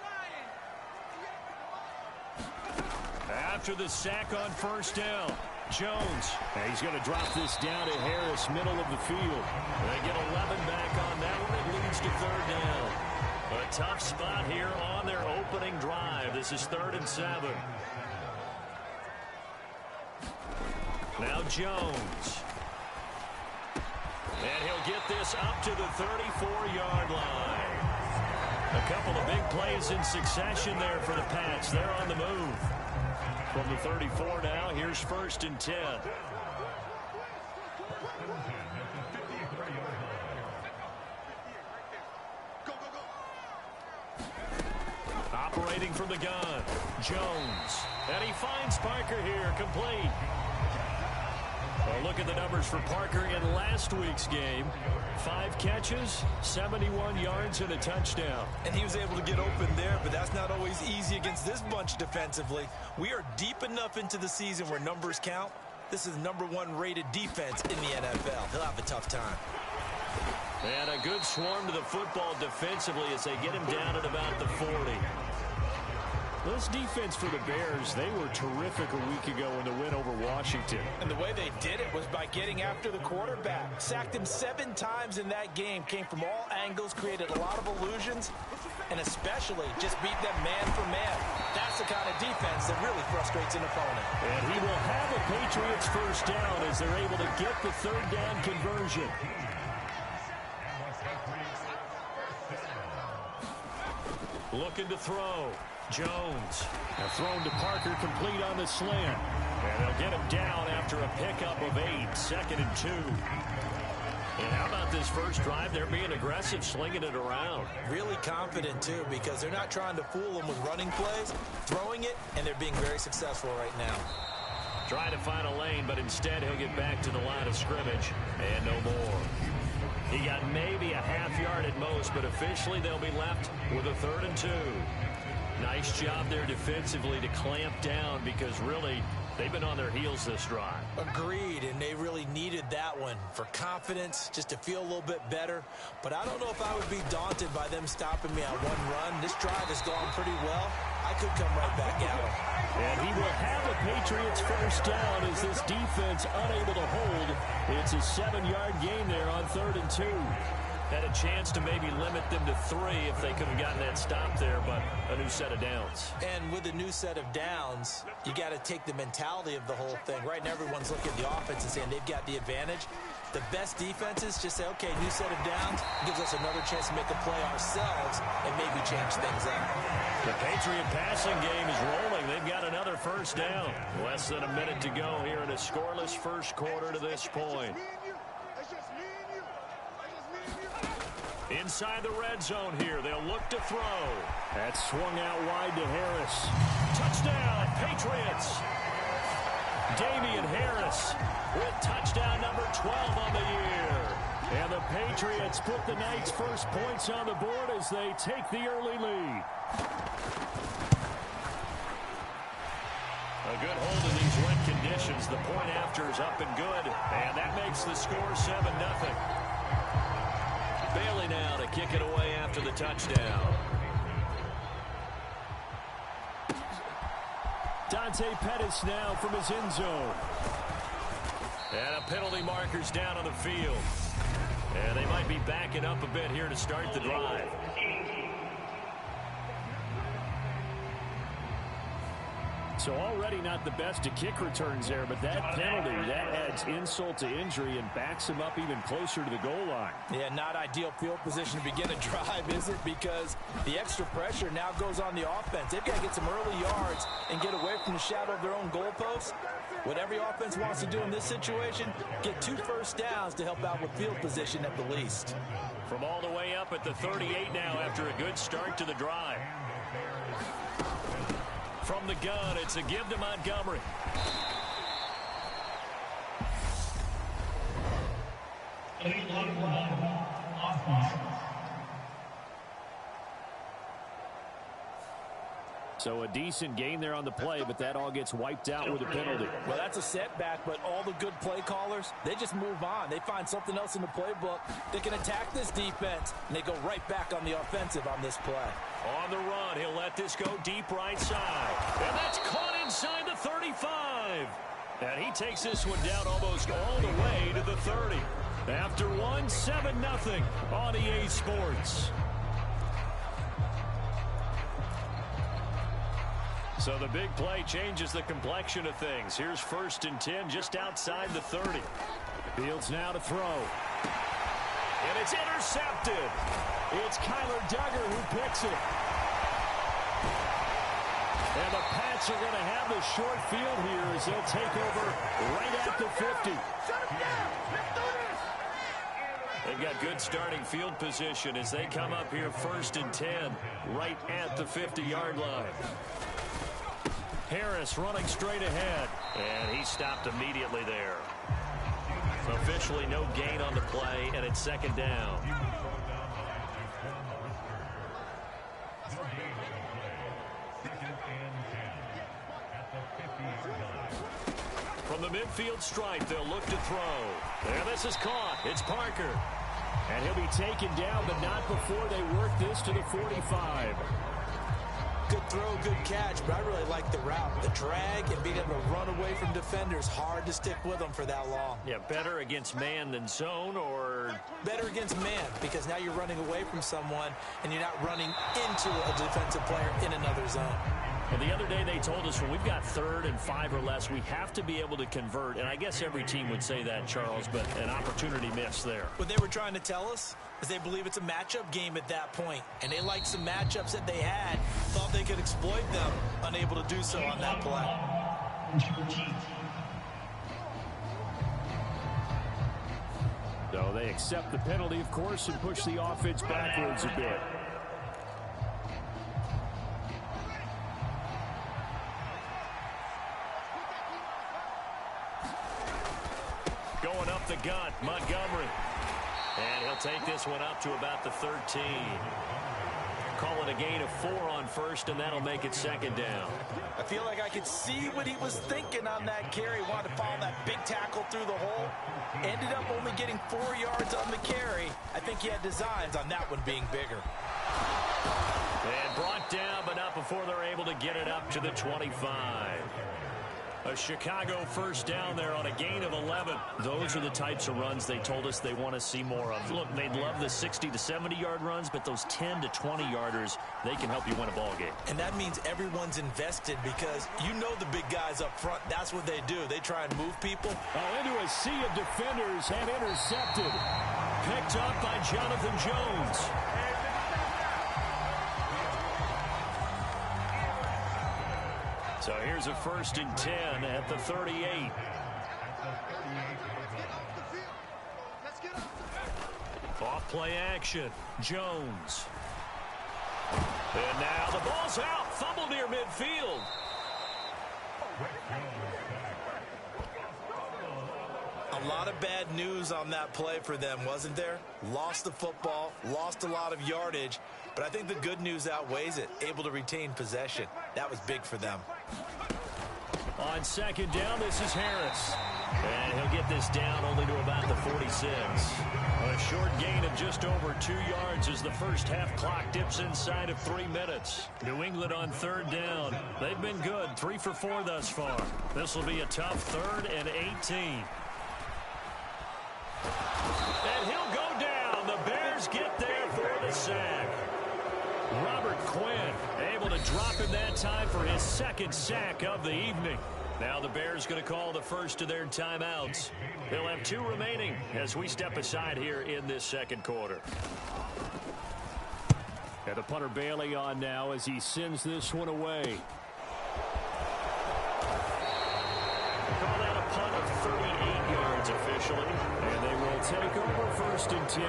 After the sack on first down, Jones. He's going to drop this down to Harris, middle of the field. They get 11 back on that one. It leads to 3rd down. A tough spot here on their opening drive. This is 3rd and 7. Now Jones. And he'll get this up to the 34-yard line. A couple of big plays in succession there for the Pats. They're on the move. From the 34 now, here's 1st and 10. Operating from the gun, Jones. And he finds Parker here, complete. Well, look at the numbers for Parker in last week's game. 5 catches, 71 yards, and a touchdown. And he was able to get open there, but that's not always easy against this bunch defensively. We are deep enough into the season where numbers count. This is the #1 rated defense in the NFL. He'll have a tough time. And a good swarm to the football defensively as they get him down at about the 40. This defense for the Bears, they were terrific a week ago in the win over Washington. And the way they did it was by getting after the quarterback. Sacked him 7 times in that game. Came from all angles, created a lot of illusions, and especially just beat them man for man. That's the kind of defense that really frustrates an opponent. And he will have a Patriots first down as they're able to get the 3rd down conversion. Looking to throw. Jones. Now thrown to Parker, complete on the slant. And they'll get him down after a pickup of 8. 2nd and 2. And how about this first drive? They're being aggressive, slinging it around. Really confident, too, because they're not trying to fool them with running plays, throwing it, and they're being very successful right now. Trying to find a lane, but instead he'll get back to the line of scrimmage. And no more. He got maybe a half yard at most, but officially they'll be left with a 3rd and 2. Nice job there defensively to clamp down because really they've been on their heels this drive. Agreed, and they really needed that one for confidence, just to feel a little bit better. But I don't know if I would be daunted by them stopping me on one run. This drive has gone pretty well. I could come right back at him. And he will have a Patriots first down as this defense unable to hold. It's a 7-yard gain there on 3rd and 2. Had a chance to maybe limit them to 3 if they could have gotten that stop there, but a new set of downs. And with a new set of downs, you got to take the mentality of the whole thing. Right now, everyone's looking at the offense and saying they've got the advantage. The best defenses just say, okay, new set of downs gives us another chance to make a play ourselves and maybe change things up. The Patriot passing game is rolling. They've got another first down. Less than a minute to go here in a scoreless first quarter to this point. Inside the red zone here. They'll look to throw. That's swung out wide to Harris. Touchdown, Patriots. Damian Harris with touchdown number 12 on the year. And the Patriots put the night's first points on the board as they take the early lead. A good hold in these wet conditions. The point after is up and good. And that makes the score 7-0. Bailey now to kick it away after the touchdown. Dante Pettis now from his end zone. And a penalty marker's down on the field. And they might be backing up a bit here to start the drive. So already not the best to kick returns there, but that penalty, that adds insult to injury and backs him up even closer to the goal line. Yeah, not ideal field position to begin a drive, is it? Because the extra pressure now goes on the offense. They've got to get some early yards and get away from the shadow of their own goalposts. What every offense wants to do in this situation, get 2 first downs to help out with field position at the least. From all the way up at the 38 now after a good start to the drive. From the gun, it's a give to Montgomery. So a decent gain there on the play, but that all gets wiped out with a penalty. Well, that's a setback, but all the good play callers, they just move on. They find something else in the playbook. They can attack this defense, and they go right back on the offensive on this play. On the run, he'll let this go deep right side. And that's caught inside the 35. And he takes this one down almost all the way to the 30. After one, 7-0 on EA Sports. So the big play changes the complexion of things. Here's 1st and 10 just outside the 30. Fields now to throw. And it's intercepted. It's Kyler Duggar who picks it. And the Pats are going to have the short field here as they'll take over right at the 50. They've got good starting field position as they come up here 1st and 10 right at the 50-yard line. Harris running straight ahead, and he stopped immediately there. Officially no gain on the play, and it's 2nd down. From the midfield stripe, they'll look to throw. And this is caught. It's Parker. And he'll be taken down, but not before they work this to the 45. Good throw, good catch, but I really like the route. The drag and being able to run away from defenders, hard to stick with them for that long. Yeah, better against man than zone, or? Better against man, because now you're running away from someone and you're not running into a defensive player in another zone. Well, the other day they told us when we've got 3rd and 5 or less, we have to be able to convert. And I guess every team would say that, Charles, but an opportunity missed there. What they were trying to tell us is they believe it's a matchup game at that point. And they liked some matchups that they had, thought they could exploit them, unable to do so on that play. So they accept the penalty, of course, and push the offense backwards a bit. Going up the gut, Montgomery. And he'll take this one up to about the 13. call it a gain of 4 on first, and that'll make it second down. I feel like I could see what he was thinking on that carry. Wanted to follow that big tackle through the hole. Ended up only getting 4 yards on the carry. I think he had designs on that one being bigger. And brought down, but not before they're able to get it up to the 25. A Chicago first down there on a gain of 11. Those are the types of runs they told us they want to see more of. Look, they'd love the 60 to 70-yard runs, but those 10 to 20-yarders, they can help you win a ball game. And that means everyone's invested because you know the big guys up front. That's what they do. They try and move people. Oh, into a sea of defenders and intercepted. Picked up by Jonathan Jones. So here's a 1st and 10 at the 38. Off play action. Jones. And now the ball's out. Fumble near midfield. A lot of bad news on that play for them, wasn't there? Lost the football, lost a lot of yardage, but I think the good news outweighs it. Able to retain possession. That was big for them. On second down, this is Harris. And he'll get this down only to about the 46. A short gain of just over 2 yards as the first half clock dips inside of 3 minutes. New England on 3rd down. They've been good, 3 for 4 thus far. This will be a tough 3rd and 18. And he'll go down. The Bears get there for the sack. Robert Quinn able to drop him that time for his 2nd sack of the evening. Now the Bears going to call the first of their timeouts. They'll have 2 remaining as we step aside here in this 2nd quarter. And the punter Bailey on now as he sends this one away. Call that a punt of 38 yards officially. And they will take over 1st and 10.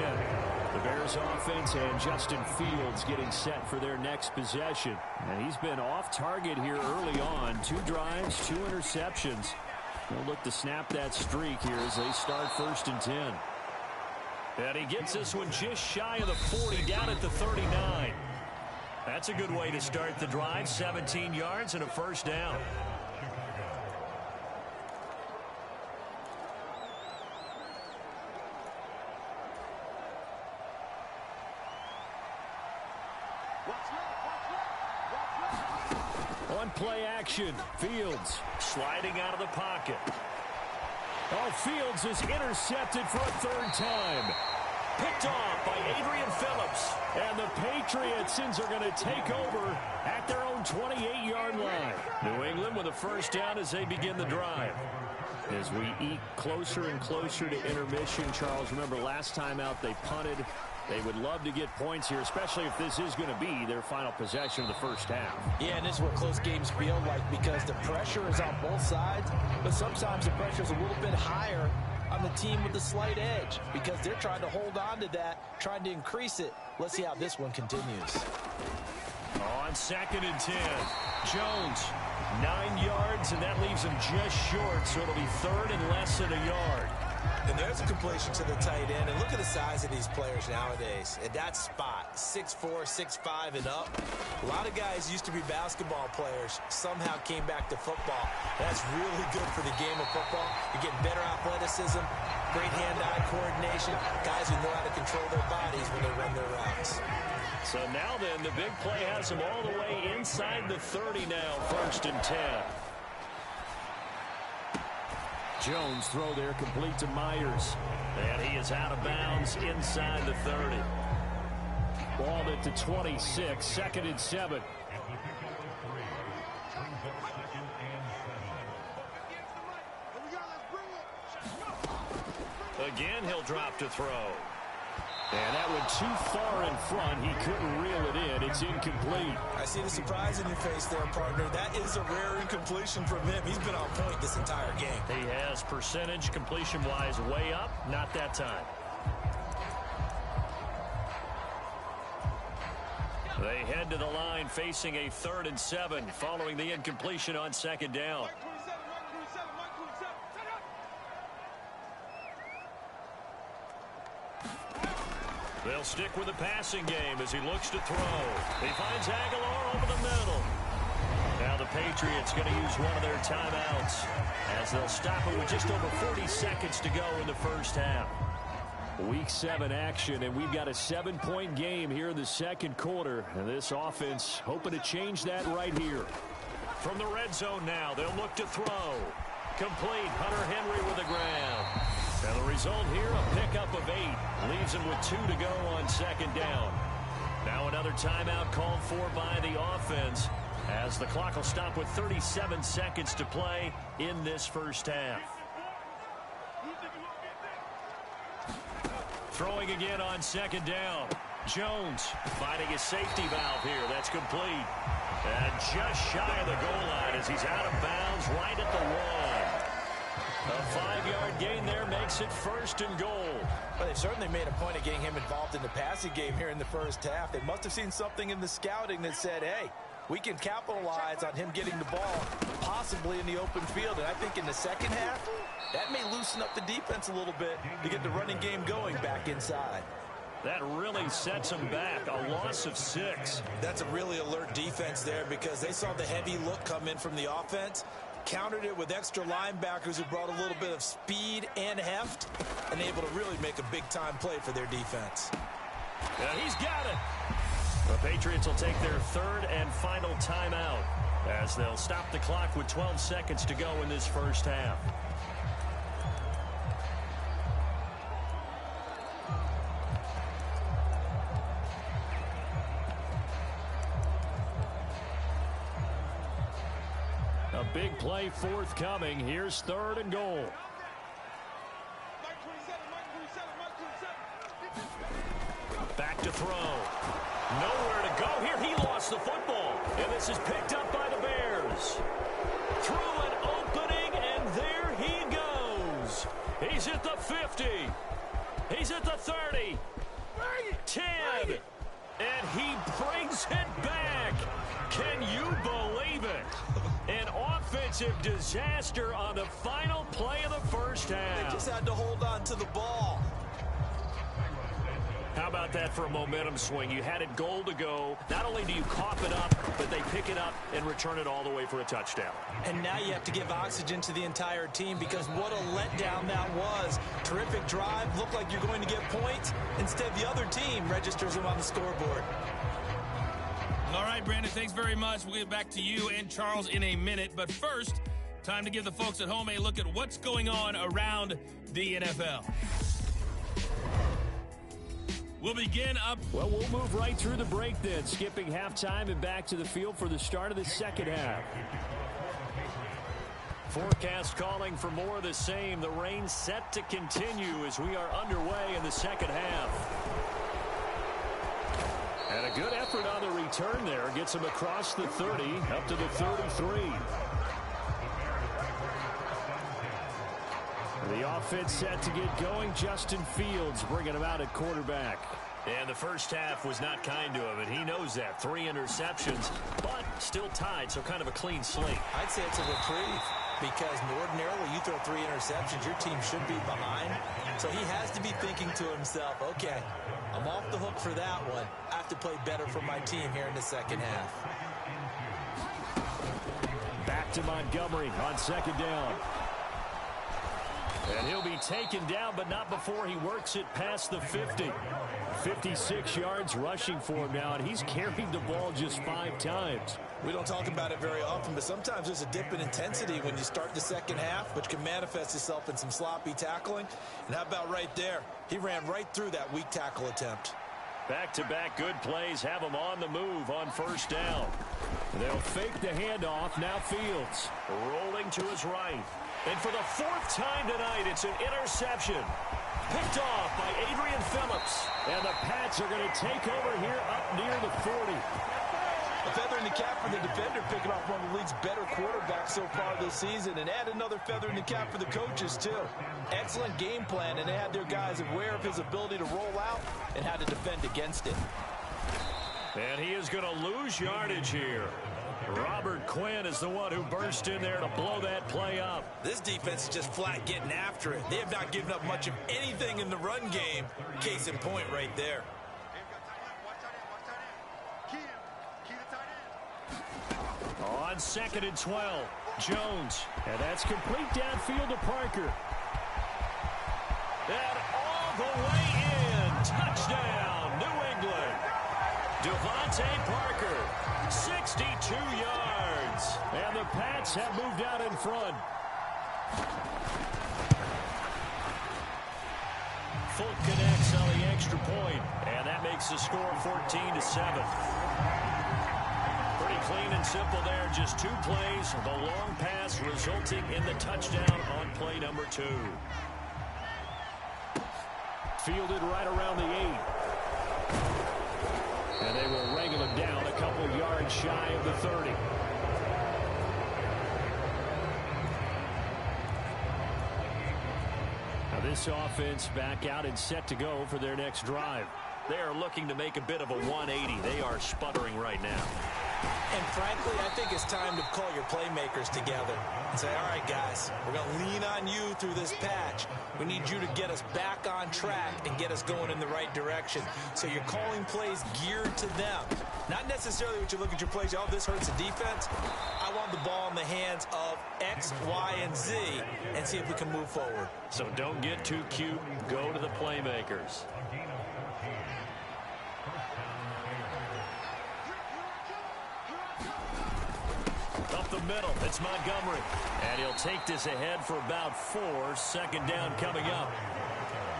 The Bears offense and Justin Fields getting set for their next possession. And he's been off target here early on. 2 drives, 2 interceptions. They'll look to snap that streak here as they start 1st and 10. And he gets this one just shy of the 40, down at the 39. That's a good way to start the drive. 17 yards and a 1st down. On play action, Fields sliding out of the pocket. Oh, Fields is intercepted for a 3rd time. Picked off by Adrian Phillips. And the Patriots are going to take over at their own 28-yard line. New England with a 1st down as they begin the drive. As we eke closer and closer to intermission, Charles, remember last time out they punted. They would love to get points here, especially if this is going to be their final possession of the 1st half. Yeah, and this is what close games feel like because the pressure is on both sides, but sometimes the pressure is a little bit higher on the team with the slight edge because they're trying to hold on to that, trying to increase it. Let's see how this one continues. On 2nd and 10, Jones, 9 yards, and that leaves him just short, so it'll be 3rd and less than a yard. And there's a completion to the tight end. And look at the size of these players nowadays. At that spot, 6'4", 6'5", and up. A lot of guys used to be basketball players, somehow came back to football. That's really good for the game of football. You're getting better athleticism, great hand-eye coordination, guys who know how to control their bodies when they run their routes. So now then, the big play has him all the way inside the 30 now, 1st and 10. Jones throw there complete to Myers. And he is out of bounds inside the 30. Ball at the 26, 2nd and 7. Again, he'll drop to throw. And that went too far in front. He couldn't reel it in. It's incomplete. I see the surprise in your face there, partner. That is a rare incompletion from him. He's been on point this entire game. He has percentage completion-wise way up. Not that time. They head to the line facing a 3rd and 7 following the incompletion on 2nd down. They'll stick with the passing game as he looks to throw. He finds Aguilar over the middle. Now the Patriots going to use one of their timeouts as they'll stop it with just over 40 seconds to go in the first half. Week 7 action, and we've got a 7-point game here in the second quarter. And this offense hoping to change that right here. From the red zone now, they'll look to throw. Complete. Hunter Henry with the grab. And the result here, a pickup of 8. Leaves him with 2 to go on second down. Now another timeout called for by the offense, as the clock will stop with 37 seconds to play in this first half. Throwing again on second down. Jones finding a safety valve here. That's complete. And just shy of the goal line as he's out of bounds right at the 1. A 5-yard gain there makes it first and goal. Well, they certainly made a point of getting him involved in the passing game here in the first half. They must have seen something in the scouting that said, hey, we can capitalize on him getting the ball possibly in the open field. And I think in the second half, that may loosen up the defense a little bit to get the running game going back inside. That really sets them back. A loss of 6. That's a really alert defense there because they saw the heavy look come in from the offense, countered it with extra linebackers who brought a little bit of speed and heft, and able to really make a big-time play for their defense. And he's got it. The Patriots will take their third and final timeout as they'll stop the clock with 12 seconds to go in this first half. A big play forthcoming. Here's third and goal. Back to throw. Nowhere to go here. He lost the football. And this is picked up by the Bears. Through an opening, and there he goes. He's at the 50. He's at the 30. 10. And he brings it back. Can you believe it? An offensive disaster on the final play of the first half. They just had to hold on to the ball. How about that for a momentum swing? You had it goal to go. Not only do you cough it up, but they pick it up and return it all the way for a touchdown. And now you have to give oxygen to the entire team because what a letdown that was. Terrific drive. Looked like you're going to get points. Instead, the other team registers them on the scoreboard. All right, Brandon, thanks very much. We'll get back to you and Charles in a minute. But first, time to give the folks at home a look at what's going on around the NFL. We'll begin up. Well, we'll move right through the break then, skipping halftime and back to the field for the start of the second half. Forecast calling for more of the same. The rain set to continue as we are underway in the second half. And a good effort on the return there. Gets him across the 30, up to the 33. The offense set to get going. Justin Fields bringing him out at quarterback. And the first half was not kind to him, and he knows that. 3 interceptions, but still tied, so kind of a clean slate. I'd say it's a reprieve because ordinarily you throw 3 interceptions, your team should be behind. So he has to be thinking to himself, okay, I'm off the hook for that one. I have to play better for my team here in the second half. Back to Montgomery on second down. And he'll be taken down, but not before he works it past the 50. 56 yards rushing for him now, and he's carried the ball just 5 times. We don't talk about it very often, but sometimes there's a dip in intensity when you start the second half, which can manifest itself in some sloppy tackling. And how about right there? He ran right through that weak tackle attempt. Back-to-back good plays have him on the move on first down. They'll fake the handoff. Now Fields rolling to his right. And for the 4th time tonight, it's an interception. Picked off by Adrian Phillips. And the Pats are going to take over here up near the 40. A feather in the cap for the defender, picking off one of the league's better quarterbacks so far this season. And add another feather in the cap for the coaches, too. Excellent game plan, and they had their guys aware of his ability to roll out and how to defend against it. And he is going to lose yardage here. Robert Quinn is the one who burst in there to blow that play up. This defense is just flat getting after it. They have not given up much of anything in the run game. Case in point right there. On 2nd and 12, Jones. And that's complete downfield to Parker. And all the way in. Touchdown, New England. Devontae Parker, 62 yards. And the Pats have moved out in front. Fulk connects on the extra point, and that makes the score 14-7. Pretty clean and simple there. Just 2 plays. The long pass resulting in the touchdown on play number 2. Fielded right around the 8. And they will wrangle him down a couple yards shy of the 30. Now this offense back out and set to go for their next drive. They are looking to make a bit of a 180. They are sputtering right now. And frankly, I think it's time to call your playmakers together and say, all right, guys, we're going to lean on you through this patch. We need you to get us back on track and get us going in the right direction. So you're calling plays geared to them. Not necessarily what you look at your plays, oh, this hurts the defense. I want the ball in the hands of X, Y, and Z and see if we can move forward. So don't get too cute. Go to the playmakers. Up the middle, it's Montgomery. And he'll take this ahead for about 4. 2nd down coming up.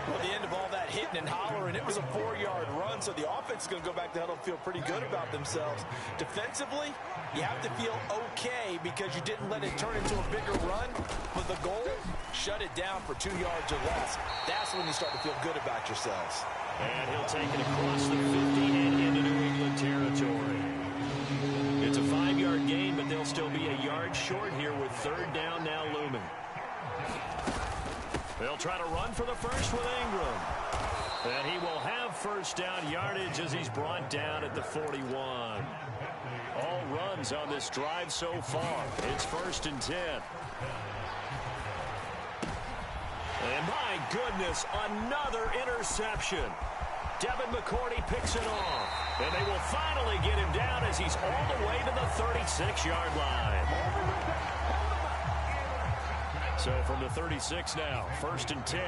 Well, at the end of all that hitting and hollering, it was a 4-yard run, so the offense is going to go back to huddle and feel pretty good about themselves. Defensively, you have to feel okay because you didn't let it turn into a bigger run. But the goal, shut it down for 2 yards or less. That's when you start to feel good about yourselves. And he'll take it across the 50 and into New England territory. It's a 5-yard gain, but they'll still be a yard short here with 3rd down now looming. They'll try to run for the first with Ingram. And he will have 1st down yardage as he's brought down at the 41. All runs on this drive so far. It's 1st and 10. And my goodness, another interception. Devin McCourty picks it off. And they will finally get him down as he's all the way to the 36-yard line. So from the 36 now, 1st and 10.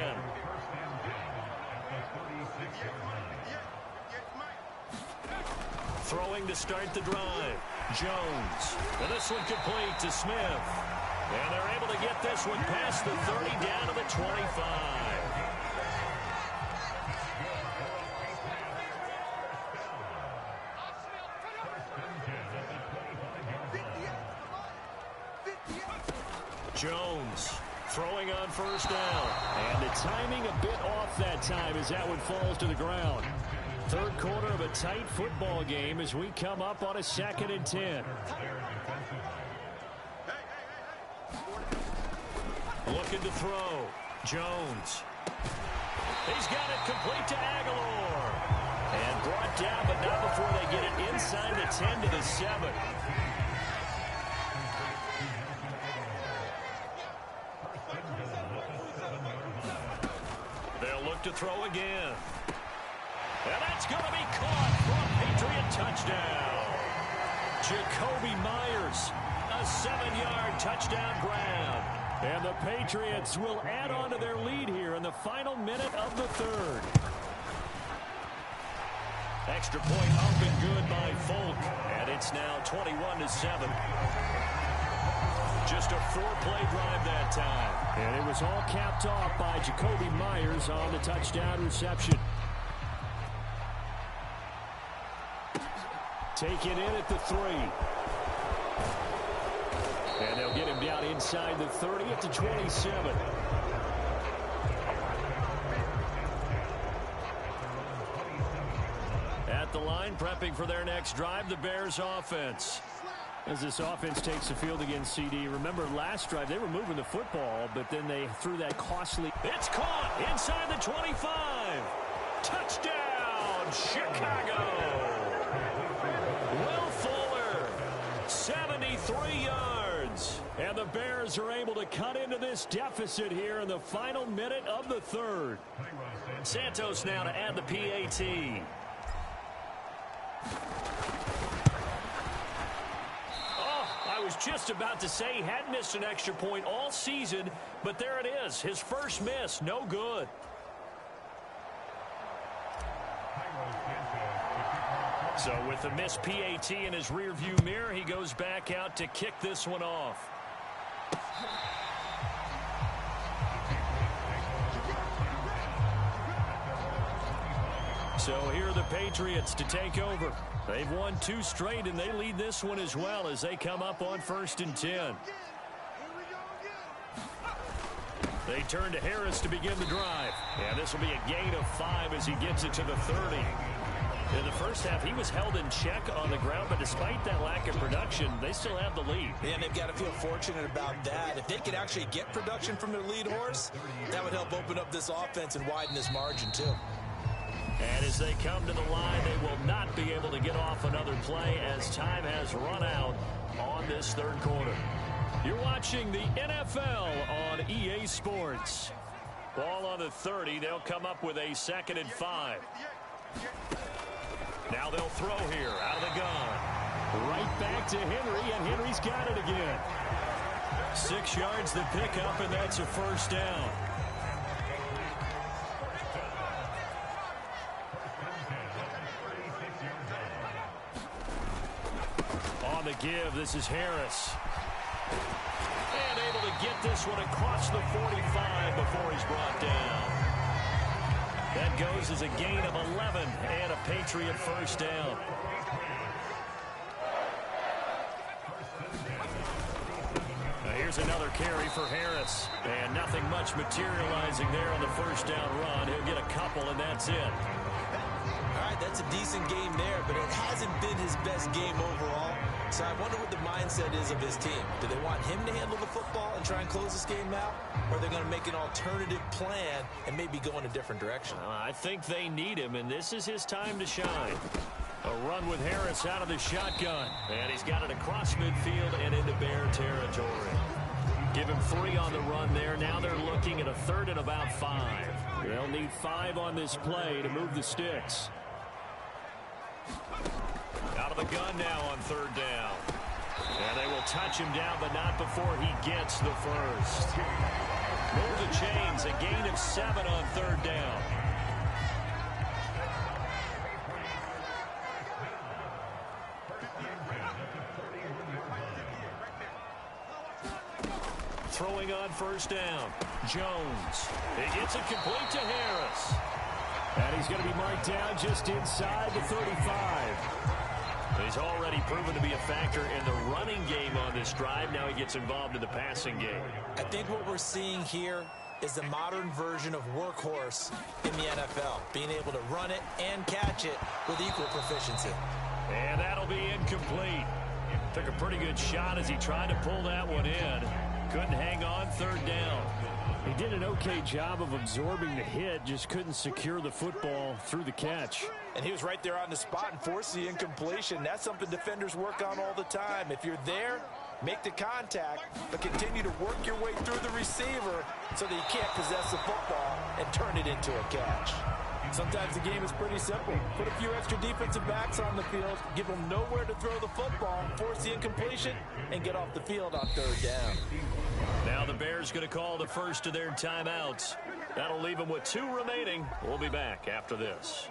Throwing to start the drive. Jones. And this one complete to Smith. And they're able to get this one past the 30 down to the 25. Jones throwing on 1st down. And the timing a bit off that time as that one falls to the ground. 3rd quarter of a tight football game as we come up on a 2nd and 10. Looking to throw. Jones. He's got it complete to Aguilar. And brought down, but not before they get it inside the 10 to the 7. They'll look to throw again. And that's going to be caught for a Patriot touchdown. Jacoby Myers, a 7-yard touchdown grab. And the Patriots will add on to their lead here in the final minute of the 3rd. Extra point up and good by Fulk. And it's now 21-7. Just a 4-play drive that time. And it was all capped off by Jacoby Myers on the touchdown reception. Taken in at the 3. And they'll get him down inside the 30 at the 27. At the line, prepping for their next drive, the Bears offense. As this offense takes the field against CD. Remember last drive, they were moving the football, but then they threw that costly. It's caught inside the 25. Touchdown, Chicago. Will Fuller, 73 yards. And the Bears are able to cut into this deficit here in the final minute of the 3rd. Santos now to add the PAT. was just about to say he hadn't missed an extra point all season, but there it is. His first miss, no good. So with the missed PAT in his rearview mirror, he goes back out to kick this one off. So here are the Patriots to take over. They've won 2 straight, and they lead this one as well as they come up on 1st and 10. They turn to Harris to begin the drive. And this will be a gain of 5 as he gets it to the 30. In the first half, he was held in check on the ground, but despite that lack of production, they still have the lead. Yeah, and they've got to feel fortunate about that. If they could actually get production from their lead horse, that would help open up this offense and widen this margin, too. And as they come to the line, they will not be able to get off another play as time has run out on this 3rd quarter. You're watching the NFL on EA Sports. Ball on the 30. They'll come up with a 2nd and 5. Now they'll throw here out of the gun. Right back to Henry, and Henry's got it again. 6 yards the pickup, and that's a 1st down. On the give, this is Harris. And able to get this one across the 45 before he's brought down. That goes as a gain of 11 and a Patriot 1st down. Now here's another carry for Harris. And nothing much materializing there on the 1st down run. He'll get a couple, and that's it. All right, that's a decent game there, but it hasn't been his best game overall. So I wonder what the mindset is of his team. Do they want him to handle the football and try and close this game out? Or are they going to make an alternative plan and maybe go in a different direction? I think they need him, and this is his time to shine. A run with Harris out of the shotgun. And he's got it across midfield and into Bear territory. Give him 3 on the run there. Now they're looking at a 3rd and about 5. They'll need 5 on this play to move the sticks. Out of the gun now on 3rd down. And they will touch him down, but not before he gets the 1st. Move the chains, a gain of 7 on 3rd down. Throwing on 1st down. Jones. It gets it complete to Harris. And he's going to be marked down just inside the 35. He's already proven to be a factor in the running game on this drive. Now he gets involved in the passing game. I think what we're seeing here is the modern version of workhorse in the NFL, being able to run it and catch it with equal proficiency. And that'll be incomplete. Took a pretty good shot as he tried to pull that one in. Couldn't hang on 3rd down. He did an okay job of absorbing the hit, just couldn't secure the football through the catch. And he was right there on the spot and forced the incompletion. That's something defenders work on all the time. If you're there, make the contact, but continue to work your way through the receiver so that you can't possess the football and turn it into a catch. Sometimes the game is pretty simple. Put a few extra defensive backs on the field, give them nowhere to throw the football, force the incompletion, and get off the field on 3rd down. Now the Bears going to call the first of their timeouts. That'll leave them with 2 remaining. We'll be back after this.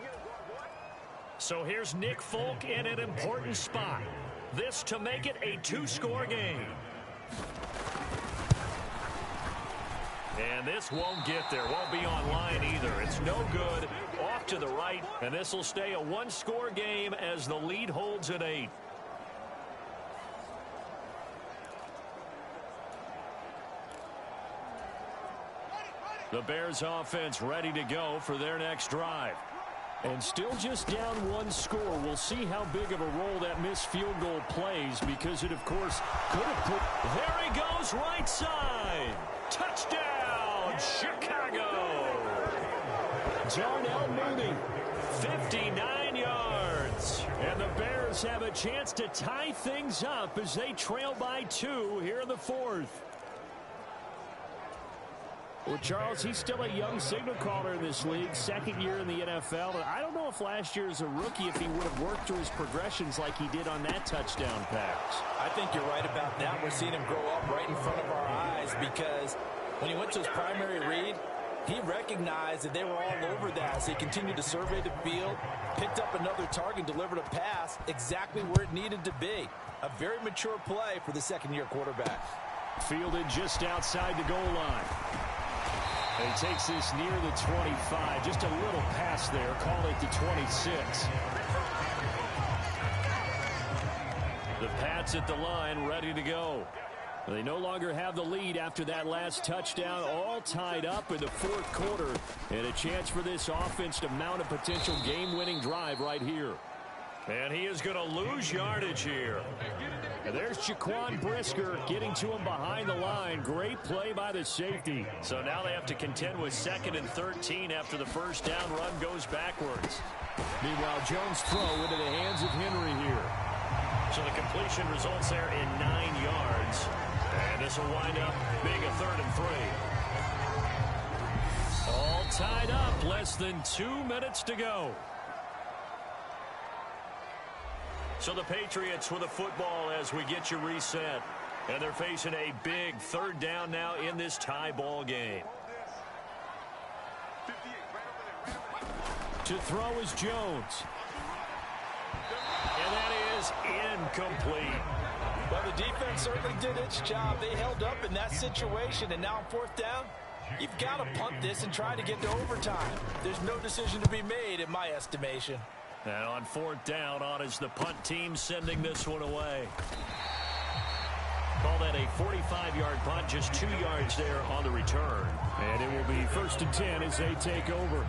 So here's Nick Folk in an important spot. This to make it a 2-score game. And this won't get there. Won't be online either. It's no good. Off to the right. And this will stay a 1-score game as the lead holds at 8. The Bears offense ready to go for their next drive. And still just down 1 score. We'll see how big of a role that missed field goal plays, because it, of course, could have put... There he goes, right side. Touchdown, Chicago. Darnell Mooney, 59 yards. And the Bears have a chance to tie things up as they trail by 2 here in the 4th. Well, Charles, he's still a young signal caller in this league, second year in the NFL. And I don't know if last year as a rookie, if he would have worked through his progressions like he did on that touchdown pass. I think you're right about that. We're seeing him grow up right in front of our eyes because when he went to his primary read, he recognized that they were all over that. So he continued to survey the field, picked up another target, delivered a pass exactly where it needed to be. A very mature play for the second-year quarterback. Fielded just outside the goal line. And he takes this near the 25. Just a little pass there. Call it the 26. The Pats at the line, ready to go. They no longer have the lead after that last touchdown, all tied up in the fourth quarter. And a chance for this offense to mount a potential game-winning drive right here. And he is going to lose yardage here. And there's Jaquan Brisker getting to him behind the line. Great play by the safety. So now they have to contend with 2nd and 13 after the first down run goes backwards. Meanwhile, Jones' throw into the hands of Henry here. So the completion results there in 9 yards. And this will wind up being a 3rd and 3. All tied up, less than 2 minutes to go. So the Patriots with the football as we get you reset. And they're facing a big 3rd down now in this tie ball game. To throw is Jones. And that is incomplete. Well, the defense certainly did its job. They held up in that situation, and now on 4th down, you've got to punt this and try to get to overtime. There's no decision to be made in my estimation. And on 4th down, on is the punt team sending this one away. Call that a 45-yard punt, just 2 yards there on the return. And it will be 1st and 10 as they take over.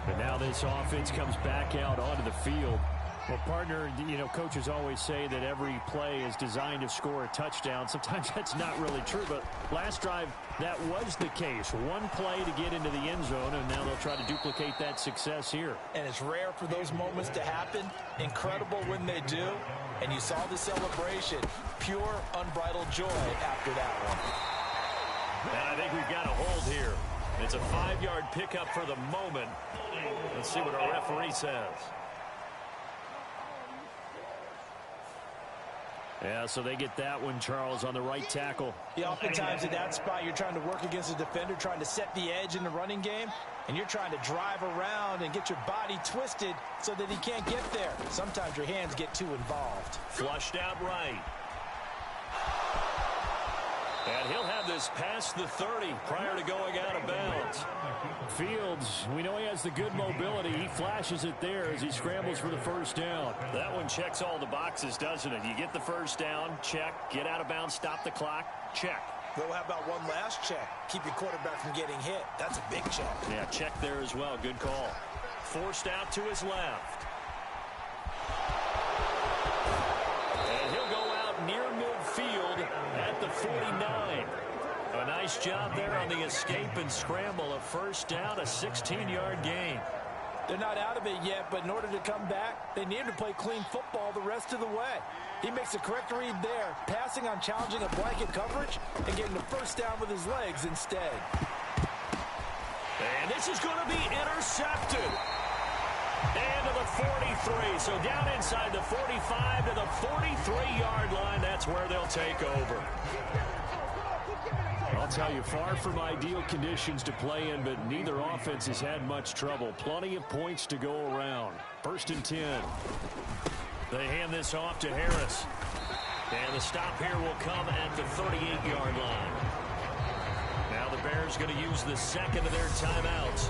But now this offense comes back out onto the field. Well, partner, you know, coaches always say that every play is designed to score a touchdown. Sometimes that's not really true, but last drive, that was the case. One play to get into the end zone, and now they'll try to duplicate that success here. And it's rare for those moments to happen. Incredible when they do. And you saw the celebration. Pure, unbridled joy after that one. And I think we've got a hold here. It's a 5-yard pickup for the moment. Let's see what our referee says. Yeah, so they get that one, Charles, on the right tackle. Yeah, oftentimes in that spot, you're trying to work against a defender, trying to set the edge in the running game, and you're trying to drive around and get your body twisted so that he can't get there. Sometimes your hands get too involved. Flushed out right. And he'll have this past the 30 prior to going out of bounds. Fields, we know he has the good mobility. He flashes it there as he scrambles for the first down. That one checks all the boxes, doesn't it? You get the first down, check. Get out of bounds, stop the clock, check. Well, how about one last check? Keep your quarterback from getting hit. That's a big check. Yeah, check there as well. Good call. Forced out to his left. And he'll go out near midfield at the 49. A nice job there on the escape and scramble. A first down, a 16-yard gain. They're not out of it yet, but in order to come back, they need to play clean football the rest of the way. He makes a correct read there, passing on challenging a blanket coverage and getting the first down with his legs instead. And this is going to be intercepted. And to the 43. So down inside the 45 to the 43-yard line. That's where they'll take over. I'll tell you, far from ideal conditions to play in, but neither offense has had much trouble. Plenty of points to go around. 1st and 10. They hand this off to Harris. And the stop here will come at the 38-yard line. Now the Bears going to use the second of their timeouts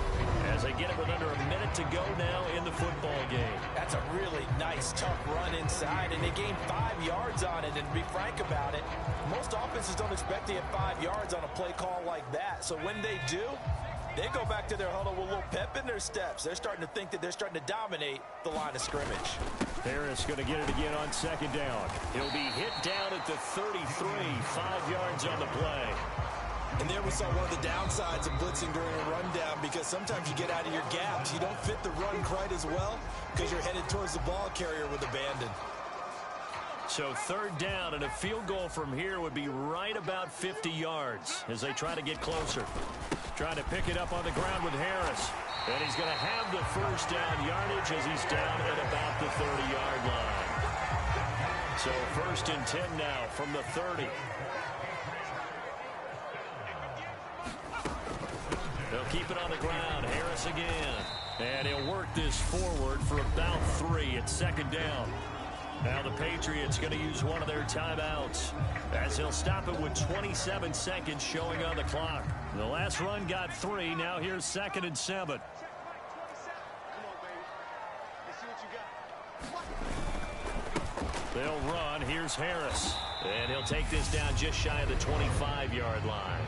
as they get it with under a minute to go now in the football game. That's a really nice, tough run inside, and they gained 5 yards on it. And to be frank about it, most offenses don't expect to get 5 yards on a play call like that. So when they do, they go back to their huddle with a little pep in their steps. They're starting to think that they're starting to dominate the line of scrimmage. Harris going to get it again on 2nd down. He'll be hit down at the 33, 5 yards on the play. And there we saw one of the downsides of blitzing during a rundown, because sometimes you get out of your gaps. You don't fit the run quite as well because you're headed towards the ball carrier with abandon. So third down, and a field goal from here would be right about 50 yards as they try to get closer. Trying to pick it up on the ground with Harris. And he's going to have the first down yardage as he's down at about the 30-yard line. So 1st and 10 now from the 30. They'll keep it on the ground. Harris again. And he'll work this forward for about 3 at 2nd down. Now the Patriots going to use one of their timeouts as he'll stop it with 27 seconds showing on the clock. The last run got 3. Now here's 2nd and 7. They'll run. Here's Harris. And he'll take this down just shy of the 25-yard line.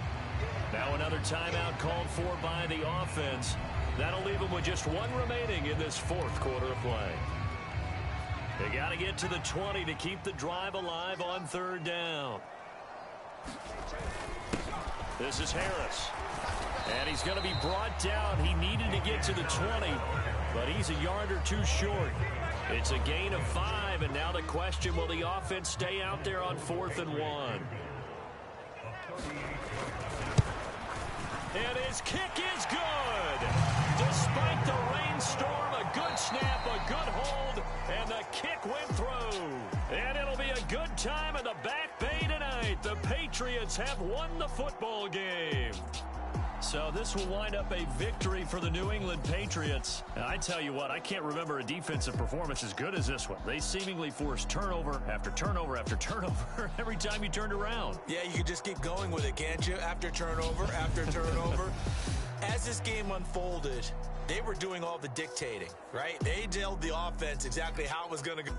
Now another timeout called for by the offense. That'll leave them with just 1 remaining in this 4th quarter of play. They got to get to the 20 to keep the drive alive on 3rd down. This is Harris. And he's going to be brought down. He needed to get to the 20, but he's a yard or 2 short. It's a gain of 5, and now the question, will the offense stay out there on 4th and 1? And his kick is good. Despite the rainstorm, a good snap, a good hold, and the kick went through. And it'll be a good time in the Back Bay tonight. The Patriots have won the football game. So this will wind up a victory for the New England Patriots. And I tell you what, I can't remember a defensive performance as good as this one. They seemingly forced turnover after turnover after turnover every time you turned around. Yeah, you could just keep going with it, can't you? After turnover, after turnover. As this game unfolded, they were doing all the dictating, right? They told the offense exactly how it was going to go.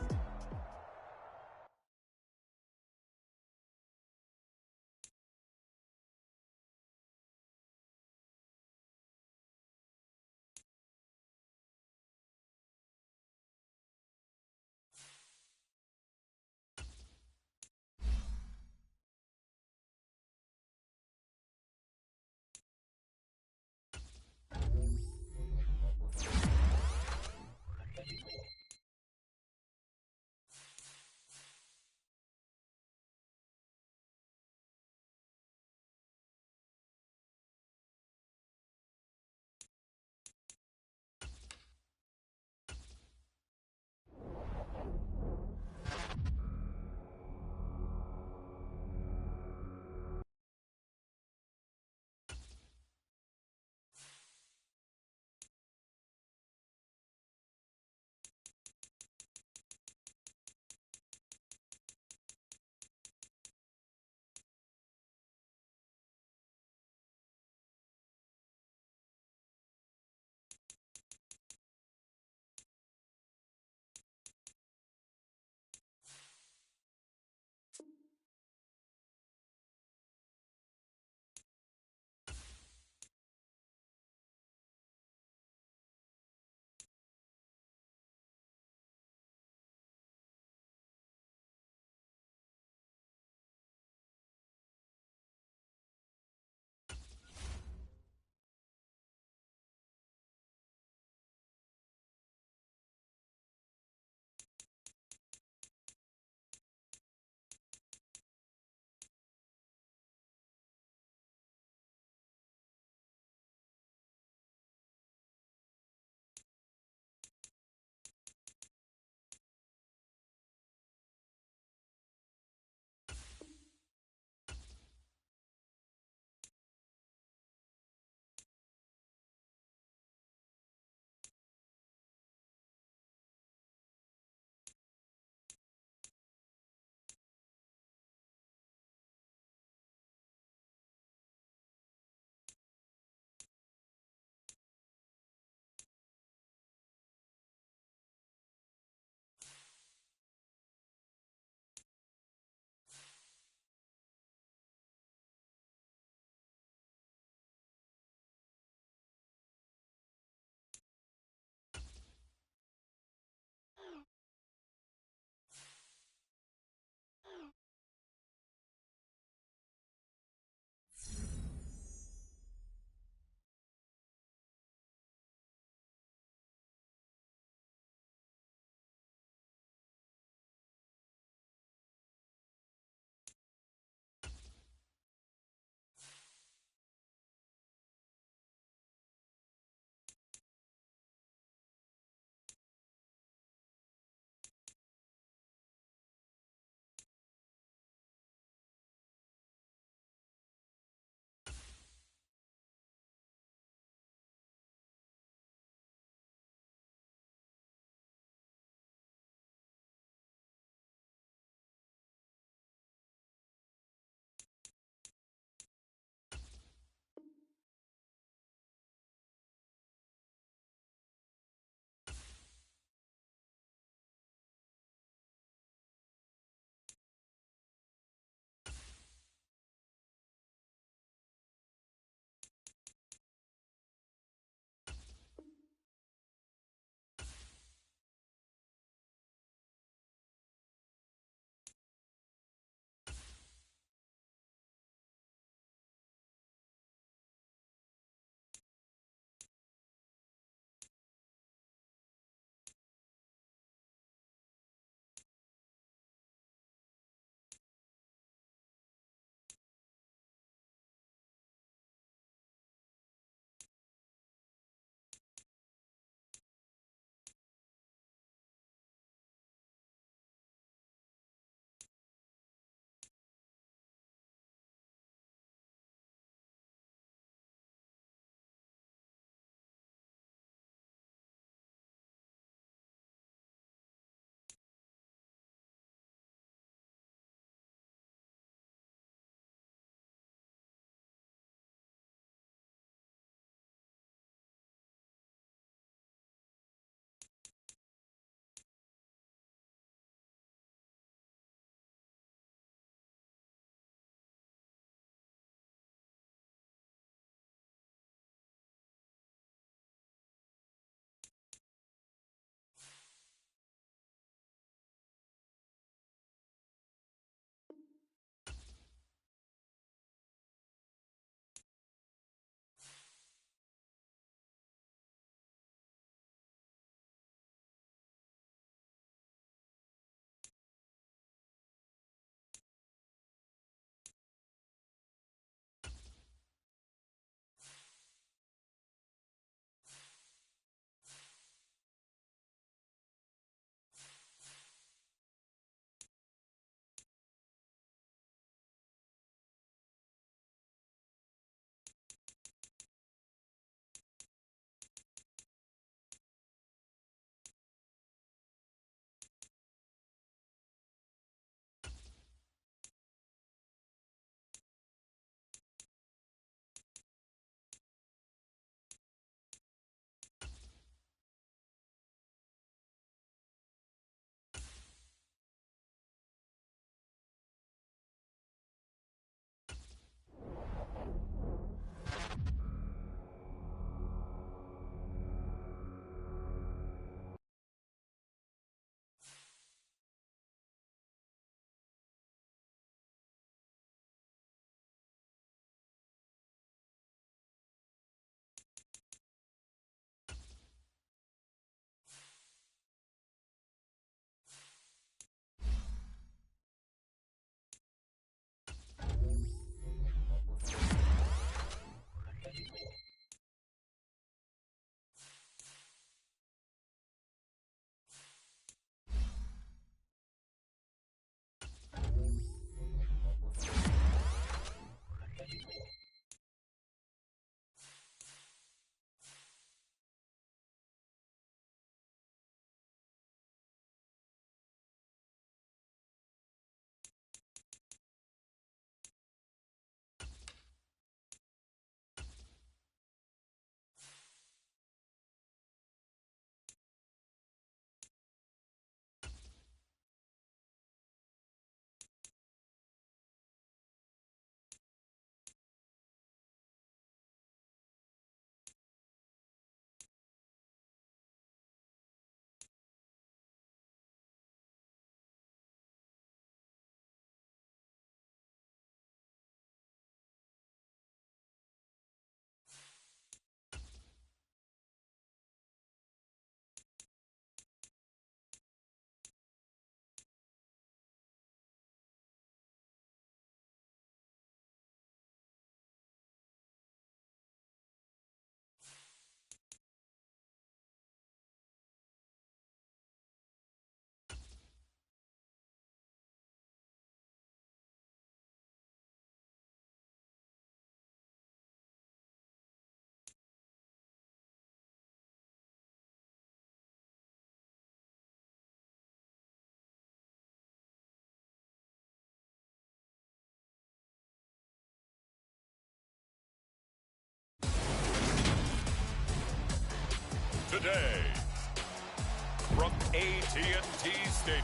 AT&T Stadium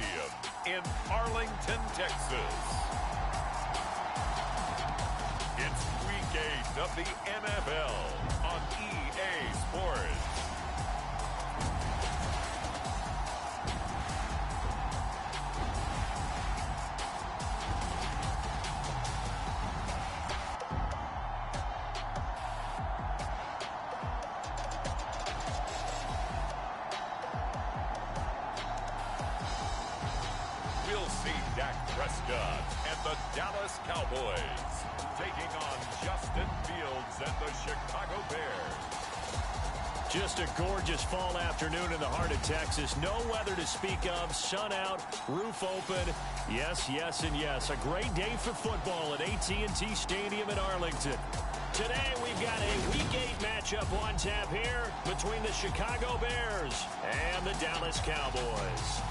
in Arlington, Texas. It's Week 8 of the NFL on EA Sports. We'll see Dak Prescott and the Dallas Cowboys taking on Justin Fields and the Chicago Bears. Just a gorgeous fall afternoon in the heart of Texas. No weather to speak of. Sun out, roof open. Yes, yes, and yes. A great day for football at AT&T Stadium in Arlington. Today we've got a Week 8 matchup on tap here between the Chicago Bears and the Dallas Cowboys.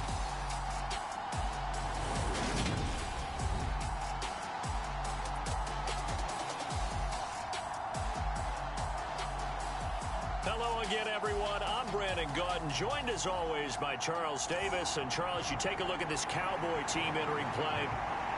Hello again, everyone. I'm Brandon Gaudin, joined as always by Charles Davis. And Charles, you take a look at this Cowboy team entering play.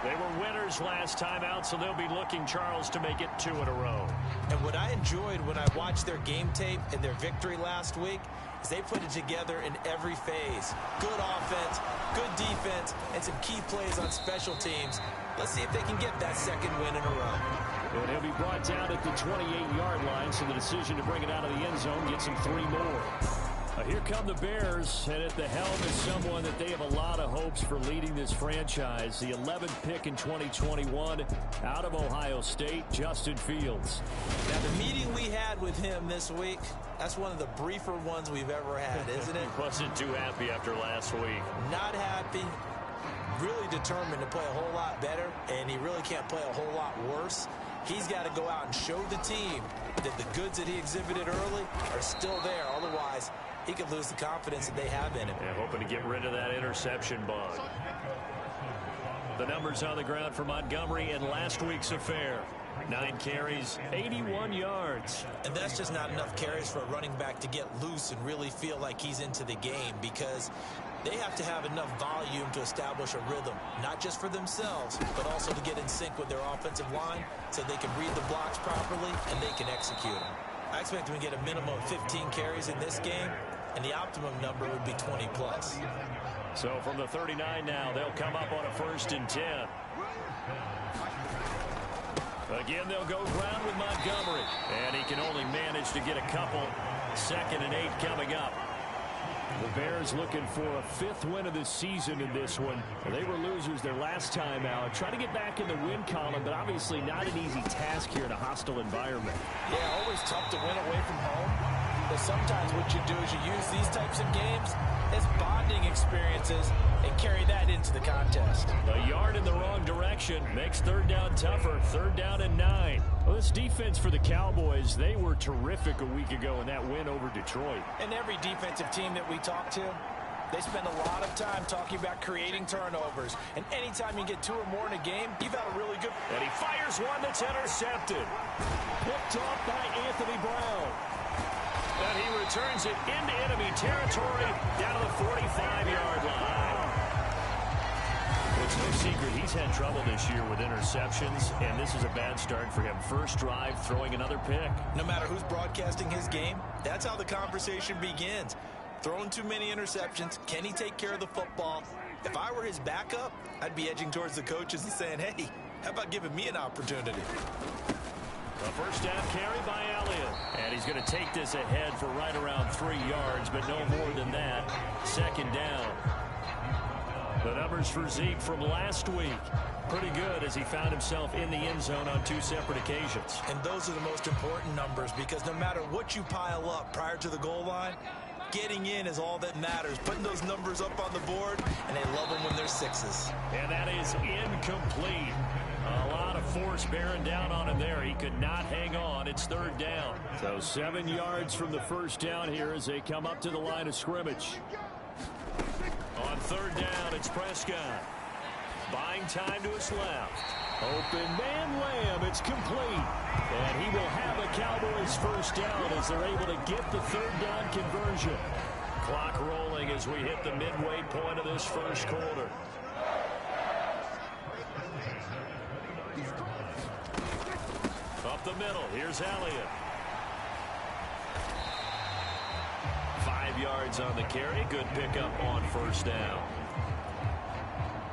They were winners last time out, so they'll be looking, Charles, to make it 2 in a row. And what I enjoyed when I watched their game tape and their victory last week is they put it together in every phase. Good offense, good defense, and some key plays on special teams. Let's see if they can get that second win in a row. And he'll be brought down at the 28-yard line, so the decision to bring it out of the end zone gets him 3 more. Here come the Bears, and at the helm is someone that they have a lot of hopes for leading this franchise. The 11th pick in 2021 out of Ohio State, Justin Fields. Now, the meeting we had with him this week, that's one of the briefer ones we've ever had, isn't it? He wasn't too happy after last week. Not happy. Really determined to play a whole lot better, and he really can't play a whole lot worse. He's got to go out and show the team that the goods that he exhibited early are still there. Otherwise, he could lose the confidence that they have in him. Yeah, hoping to get rid of that interception bug. The numbers on the ground for Montgomery in last week's affair. 9 carries, 81 yards. And that's just not enough carries for a running back to get loose and really feel like he's into the game, because they have to have enough volume to establish a rhythm, not just for themselves, but also to get in sync with their offensive line so they can read the blocks properly and they can execute them. I expect them to get a minimum of 15 carries in this game, and the optimum number would be 20 plus. So from the 39 now, they'll come up on a 1st and 10. Again, they'll go ground with Montgomery, and he can only manage to get a couple. 2nd and 8 coming up. The Bears looking for a 5th win of the season in this one. They were losers their last time out. Trying to get back in the win column, but obviously not an easy task here in a hostile environment. Yeah, always tough to win away from home. But sometimes what you do is you use these types of games as bonding experiences and carry that into the contest. A yard in the wrong direction makes 3rd down tougher. 3rd down and 9. Well, this defense for the Cowboys, they were terrific a week ago in that win over Detroit. And every defensive team that we talk to, they spend a lot of time talking about creating turnovers. And anytime you get 2 or more in a game, you've had a really good... And he fires one that's intercepted. Picked off by Anthony Brown. And he returns it into enemy territory down to the 45-yard line. It's no secret he's had trouble this year with interceptions, and this is a bad start for him. First drive, throwing another pick. No matter who's broadcasting his game, that's how the conversation begins. Throwing too many interceptions, can he take care of the football? If I were his backup, I'd be edging towards the coaches and saying, hey, how about giving me an opportunity? A 1st down carry by Elliott. And he's going to take this ahead for right around 3 yards, but no more than that. 2nd down. The numbers for Zeke from last week, pretty good as he found himself in the end zone on 2 separate occasions. And those are the most important numbers, because no matter what you pile up prior to the goal line, getting in is all that matters. Putting those numbers up on the board, and they love them when they're 6s. And that is incomplete. A lot of force bearing down on him there. He could not hang on. It's 3rd down. So 7 yards from the 1st down here as they come up to the line of scrimmage. On 3rd down, it's Prescott. Buying time to his left. Open man Lamb. It's complete. And he will have a Cowboys 1st down as they're able to get the 3rd down conversion. Clock rolling as we hit the midway point of this first quarter. Up the middle, here's Elliott. 5 yards on the carry. Good pickup on first down.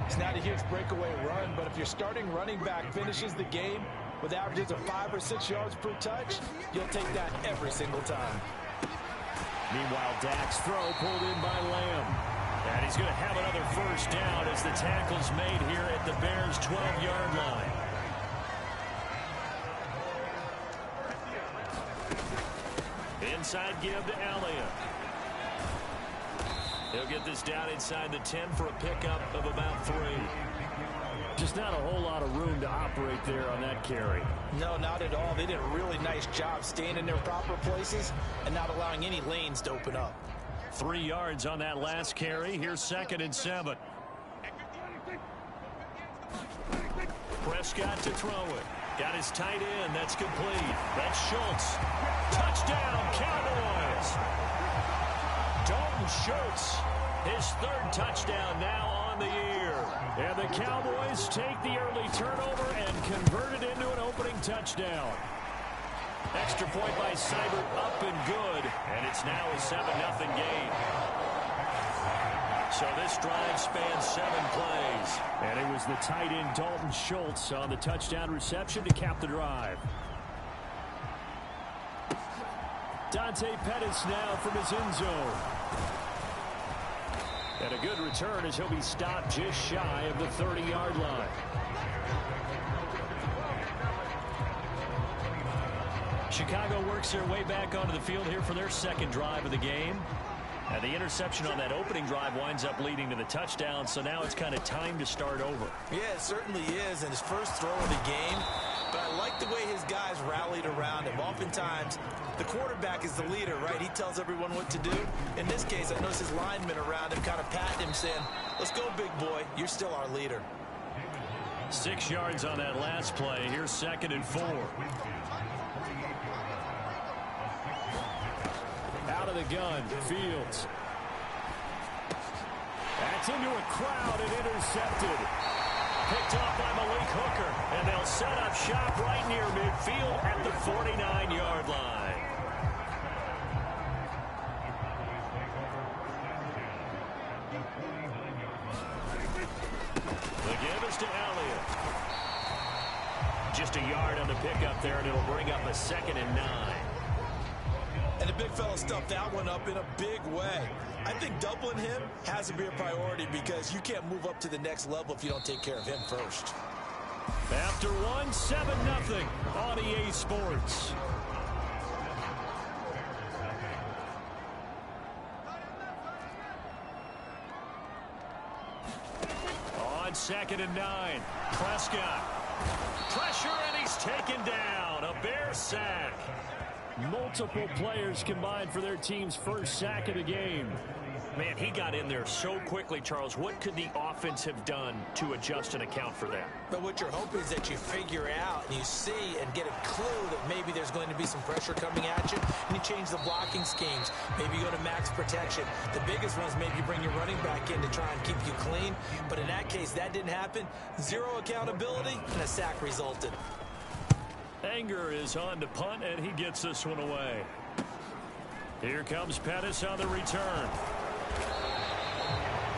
It's not a huge breakaway run, but if your starting running back finishes the game with averages of 5 or 6 yards per touch, you'll take that every single time. Meanwhile, Dak's throw pulled in by Lamb. And he's going to have another first down as the tackle's made here at the Bears' 12-yard line. Inside give to Elliott. He'll get this down inside the 10 for a pickup of about 3. Just not a whole lot of room to operate there on that carry. No, not at all. They did a really nice job staying in their proper places and not allowing any lanes to open up. 3 yards on that last carry. Here's 2nd and 7. Prescott to throw it. Got his tight end. That's complete. That's Schultz. Touchdown, Cowboys. Dalton Schultz, his 3rd touchdown now on the year. And the Cowboys take the early turnover and convert it into an opening touchdown. Extra point by Seibert, up and good. And it's now a 7-0 game. So this drive spans 7 plays. And it was the tight end Dalton Schultz on the touchdown reception to cap the drive. Dante Pettis now from his end zone. And a good return as he'll be stopped just shy of the 30-yard line. Chicago works their way back onto the field here for their 2nd drive of the game. And the interception on that opening drive winds up leading to the touchdown, so now it's kind of time to start over. Yeah, it certainly is, and his first throw of the game. But I like the way his guys rallied around him. Oftentimes, the quarterback is the leader, right? He tells everyone what to do. In this case, I noticed his linemen around him kind of patting him, saying, let's go, big boy. You're still our leader. 6 yards on that last play. Here's 2nd and 4. Out of the gun, Fields. That's into a crowd and intercepted. Picked off by Malik Hooker, and they'll set up shop right near midfield at the 49-yard line. The give is to Elliott. Just a yard on the pickup there, and it'll bring up a 2nd and 9. And the big fella stuffed that one up in a big way. I think doubling him has to be a priority because you can't move up to the next level if you don't take care of him first. After 1, 7-0 on EA Sports. On 2nd and 9, Prescott. Pressure, and he's taken down. A Bear sack. Multiple players combined for their team's first sack of the game. Man, he got in there so quickly, Charles. What could the offense have done to adjust and account for that? But what you're hoping is that you figure out and you see and get a clue that maybe there's going to be some pressure coming at you, and you change the blocking schemes. Maybe you go to max protection. The biggest one is maybe you bring your running back in to try and keep you clean. But in that case, that didn't happen. 0 accountability, and a sack resulted. Anger is on to punt, and he gets this one away. Here comes Pettis on the return.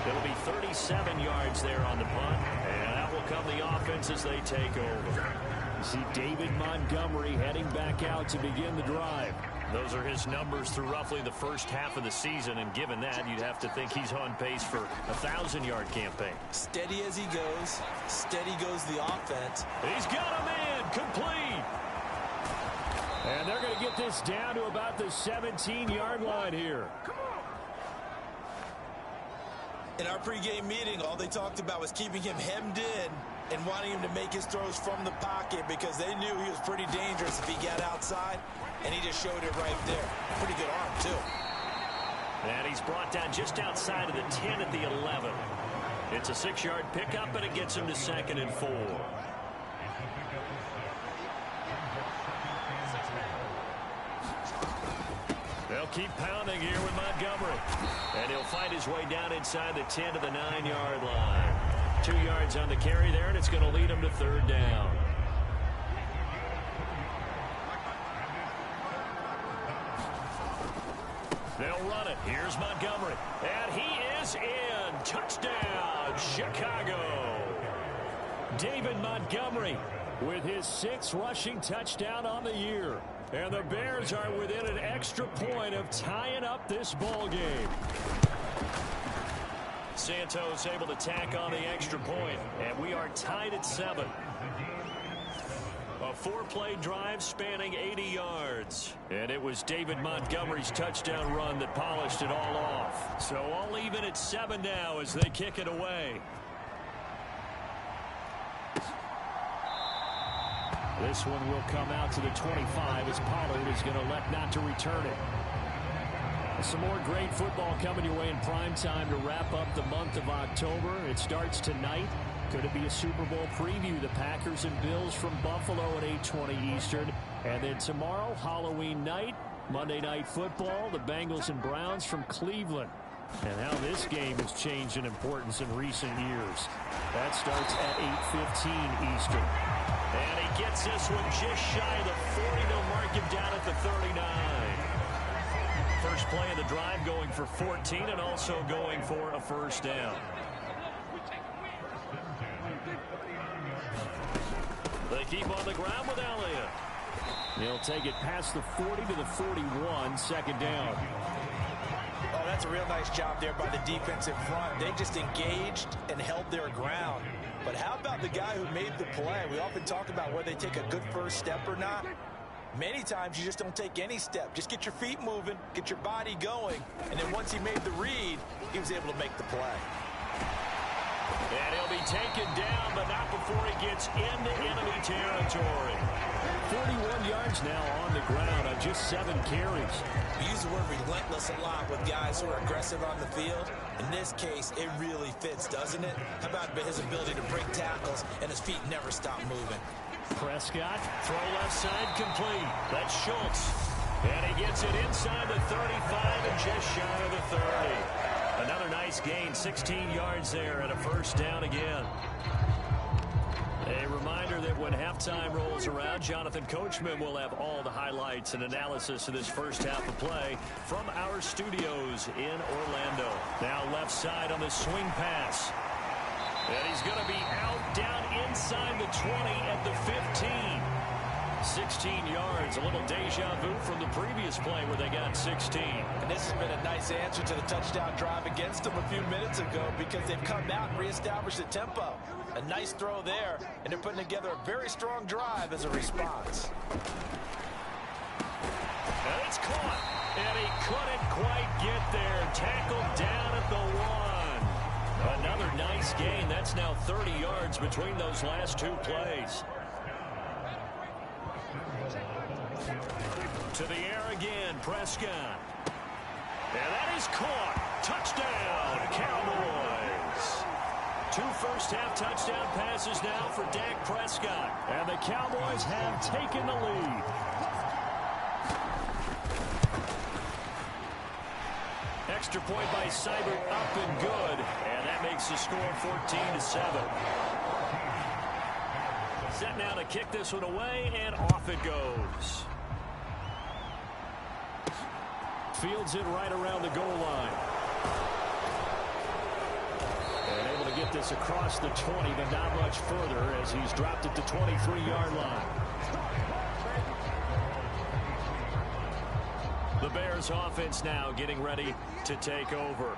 It'll be 37 yards there on the punt, and out will come the offense as they take over. You see David Montgomery heading back out to begin the drive. Those are his numbers through roughly the first half of the season, and given that, you'd have to think he's on pace for a 1,000-yard campaign. Steady as he goes. Steady goes the offense. He's got him in. Complete. And they're going to get this down to about the 17-yard line here. In our pregame meeting, all they talked about was keeping him hemmed in and wanting him to make his throws from the pocket because they knew he was pretty dangerous if he got outside, and he just showed it right there. Pretty good arm, too. And he's brought down just outside of the 10 at the 11. It's a 6-yard pickup, and it gets him to 2nd and 4. They'll keep pounding here with Montgomery. And he'll find his way down inside the 10 to the 9-yard line. 2 yards on the carry there, and it's going to lead him to third down. They'll run it. Here's Montgomery. And he is in. Touchdown, Chicago. David Montgomery with his 6th rushing touchdown on the year. And the Bears are within an extra point of tying up this ball game. Santos able to tack on the extra point, and we are tied at 7. A 4-play drive spanning 80 yards. And it was David Montgomery's touchdown run that polished it all off. So all even at 7 now as they kick it away. This one will come out to the 25 as Pollard is going to elect not to return it. Some more great football coming your way in prime time to wrap up the month of October. It starts tonight. Could it be a Super Bowl preview? The Packers and Bills from Buffalo at 8:20 Eastern. And then tomorrow, Halloween night, Monday Night Football, the Bengals and Browns from Cleveland. And how this game has changed in importance in recent years. That starts at 8:15 Eastern. And he gets this one just shy of the 40. They'll mark him down at the 39. First play of the drive going for 14 and also going for a first down. They keep on the ground with Elliott. He'll take it past the 40 to the 41, second down. Oh, that's a real nice job there by the defensive front. They just engaged and held their ground. But how about the guy who made the play? We often talk about whether they take a good first step or not. Many times you just don't take any step. Just get your feet moving, get your body going, and then once he made the read, he was able to make the play. And he'll be taken down, but not before he gets into enemy territory. 41 yards now on the ground on just 7 carries. We use the word relentless a lot with guys who are aggressive on the field. In this case, it really fits, doesn't it? How about his ability to break tackles and his feet never stop moving? Prescott, throw left side complete. That's Schultz. And he gets it inside the 35 and just shy of the 30. Another nice gain, 16 yards there and a first down again. A reminder that when halftime rolls around, Jonathan Coachman will have all the highlights and analysis of this first half of play from our studios in Orlando. Now left side on the swing pass. And he's going to be out down inside the 20 at the 15. 16 yards, a little deja vu from the previous play where they got 16. And this has been a nice answer to the touchdown drive against them a few minutes ago because they've come out and reestablished the tempo. A nice throw there, and they're putting together a very strong drive as a response. And it's caught, and he couldn't quite get there. Tackled down at the 1. Another nice gain. That's now 30 yards between those last 2 plays. To the air again, Prescott. And that is caught. Touchdown, Cowboys. 2 first-half touchdown passes now for Dak Prescott. And the Cowboys have taken the lead. Extra point by Seibert up and good. And that makes the score 14-7. Set now to kick this one away, and off it goes. Fields it right around the goal line. And able to get this across the 20, but not much further as he's dropped at the 23-yard line. The Bears offense now getting ready to take over.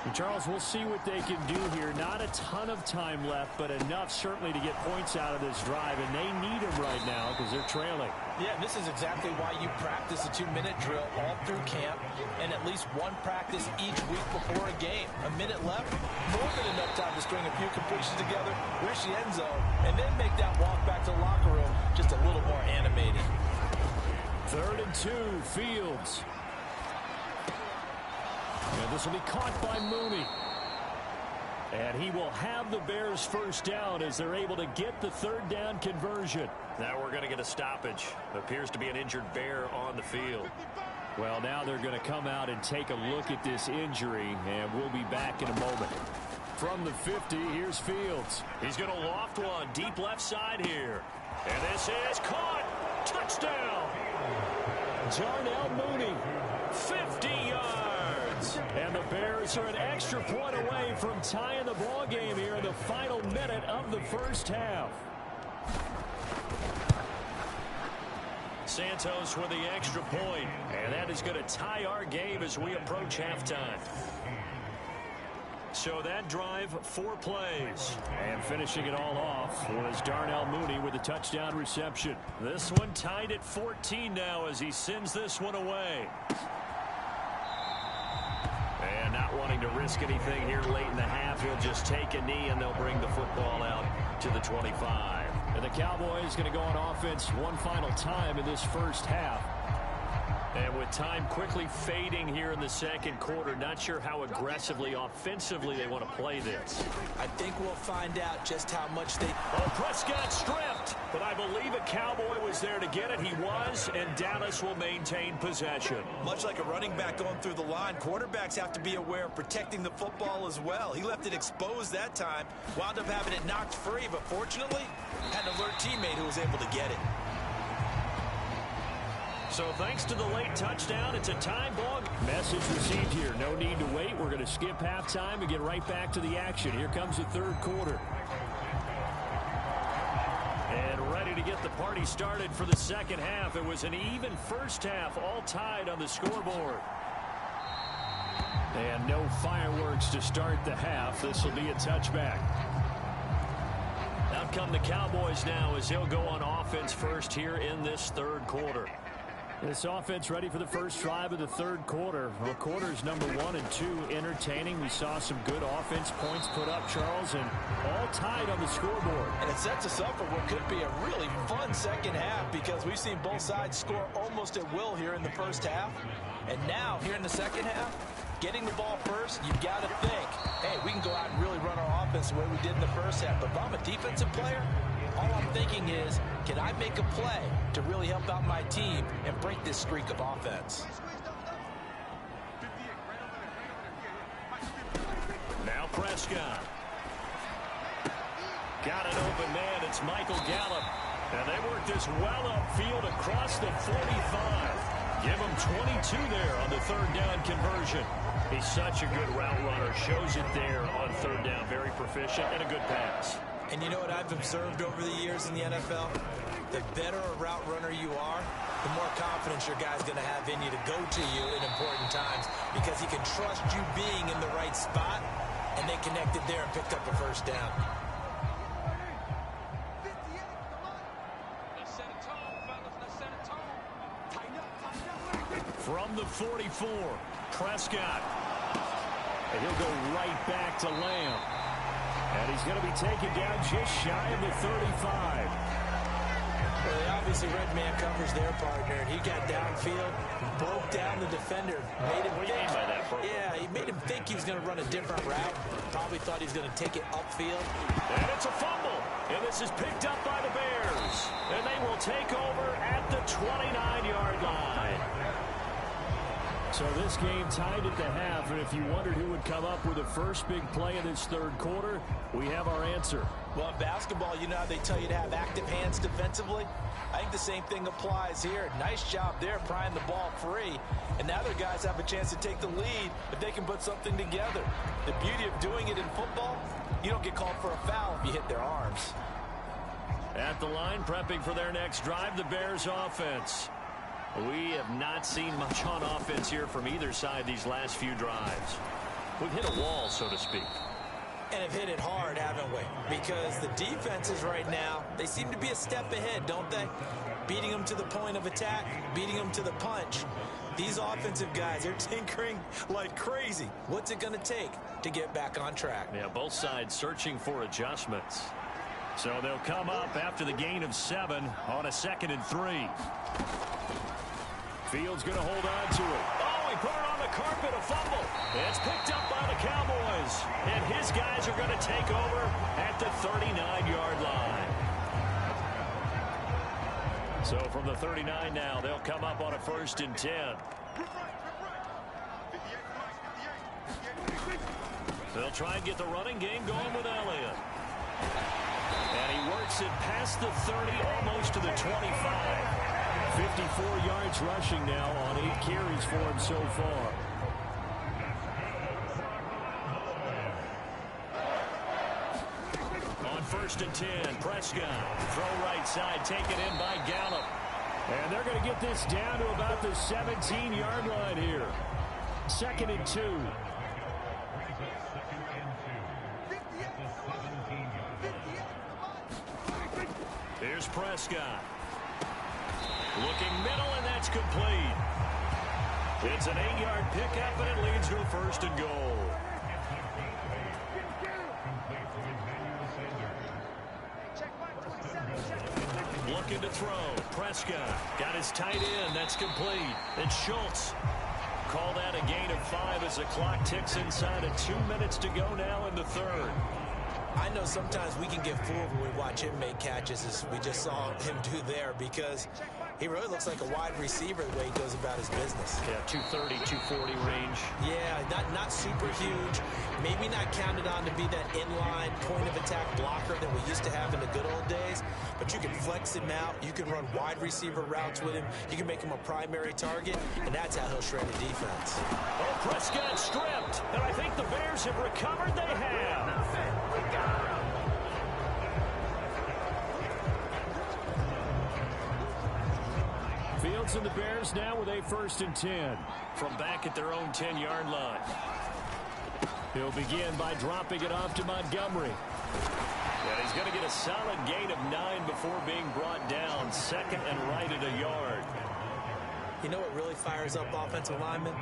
And Charles, we'll see what they can do here. Not a ton of time left, but enough certainly to get points out of this drive, and they need them right now because they're trailing. Yeah, this is exactly why you practice a 2-minute drill all through camp and at least one practice each week before a game. A minute left, more than enough time to string a few completions together, reach the end zone, and then make that walk back to the locker room just a little more animated. 3rd and 2, Fields. And this will be caught by Mooney. And he will have the Bears first down as they're able to get the 3rd down conversion. Now we're going to get a stoppage. Appears to be an injured Bear on the field. Well, now they're going to come out and take a look at this injury, and we'll be back in a moment. From the 50, here's Fields. He's going to loft one deep left side here. And this is caught. Touchdown. Darnell Mooney, 50 yards. And the Bears are an extra point away from tying the ball game here in the final minute of the first half. Santos with the extra point, and that is going to tie our game as we approach halftime. So that drive, 4 plays. And finishing it all off was Darnell Mooney with a touchdown reception. This one tied at 14 now as he sends this one away. And not wanting to risk anything here late in the half, he'll just take a knee and they'll bring the football out to the 25. And the Cowboys going to go on offense one final time in this first half. And with time quickly fading here in the second quarter, not sure how aggressively, offensively they want to play this. I think we'll find out just how much they... Oh, Prescott stripped, but I believe a Cowboy was there to get it. He was, and Dallas will maintain possession. Much like a running back going through the line, quarterbacks have to be aware of protecting the football as well. He left it exposed that time, wound up having it knocked free, but fortunately, had an alert teammate who was able to get it. So thanks to the late touchdown, it's a time ball. Message received here. No need to wait. We're going to skip halftime and get right back to the action. Here comes the third quarter. And ready to get the party started for the second half. It was an even first half, all tied on the scoreboard. And no fireworks to start the half. This will be a touchback. Out come the Cowboys now as they'll go on offense first here in this third quarter. This offense ready for the first drive of the third quarter. Well, quarters number 1 and 2 entertaining. We saw some good offense points put up, Charles, and all tied on the scoreboard. And it sets us up for what could be a really fun second half because we've seen both sides score almost at will here in the first half. And now, here in the second half, getting the ball first, you've got to think, hey, we can go out and really run our offense the way we did in the first half. But if I'm a defensive player, all I'm thinking is, can I make a play to really help out my team and break this streak of offense? Now Prescott. Got an open man. It's Michael Gallup. And they work this well upfield across the 45. Give him 22 there on the third down conversion. He's such a good route runner. Shows it there on third down. Very proficient and a good pass. And you know what I've observed over the years in the NFL? The better a route runner you are, the more confidence your guy's going to have in you to go to you in important times because he can trust you being in the right spot, and they connected there and picked up a first down. From the 44, Prescott. And he'll go right back to Lamb. And he's going to be taken down just shy of the 35. Well, they obviously red man covers their partner, and he got downfield, broke down the defender, made him think. By that program. Yeah, he made him think he was going to run a different route. Probably thought he was going to take it upfield. And it's a fumble. And this is picked up by the Bears. And they will take over at the 29-yard line. So this game tied at the half, and if you wondered who would come up with the first big play of this third quarter, we have our answer. Well, in basketball, you know how they tell you to have active hands defensively? I think the same thing applies here. Nice job there prying the ball free. And now their guys have a chance to take the lead if they can put something together. The beauty of doing it in football, you don't get called for a foul if you hit their arms. At the line, prepping for their next drive, the Bears offense. We have not seen much on offense here from either side these last few drives. We've hit a wall, so to speak. And have hit it hard, haven't we? Because the defenses right now, they seem to be a step ahead, don't they? Beating them to the point of attack, beating them to the punch. These offensive guys, they're tinkering like crazy. What's it going to take to get back on track? Yeah, both sides searching for adjustments. So they'll come up after the gain of 7 on a 2nd and 3. Fields going to hold on to it. Oh, he put it on the carpet, a fumble. It's picked up by the Cowboys. And his guys are going to take over at the 39-yard line. So from the 39 now, they'll come up on a 1st and 10. They'll try and get the running game going with Elliott. And he works it past the 30, almost to the 25. 54 yards rushing now on 8 carries for him so far. On 1st and 10, Prescott. Throw right side, taken in by Gallup. And they're going to get this down to about the 17-yard line here. 2nd and 2. Here's Prescott. Looking middle, and that's complete. It's an 8-yard pickup, and it leads to a 1st and goal. Looking to throw. Prescott got his tight end. That's complete. It's Schultz. Call that a gain of 5 as the clock ticks inside of 2 minutes to go now in the 3rd. I know sometimes we can get fooled when we watch him make catches, as we just saw him do there, because he really looks like a wide receiver the way he goes about his business. Yeah, 230, 240 range. Yeah, not super huge. Maybe not counted on to be that inline point-of-attack blocker that we used to have in the good old days, but you can flex him out. You can run wide receiver routes with him. You can make him a primary target, and that's how he'll shred a defense. Oh, Prescott stripped, and I think the Bears have recovered. They have. Fields and the Bears now with a 1st and 10. From back at their own 10-yard line. He'll begin by dropping it off to Montgomery. And he's going to get a solid gain of 9 before being brought down. 2nd and right at a yard. You know what really fires up offensive linemen?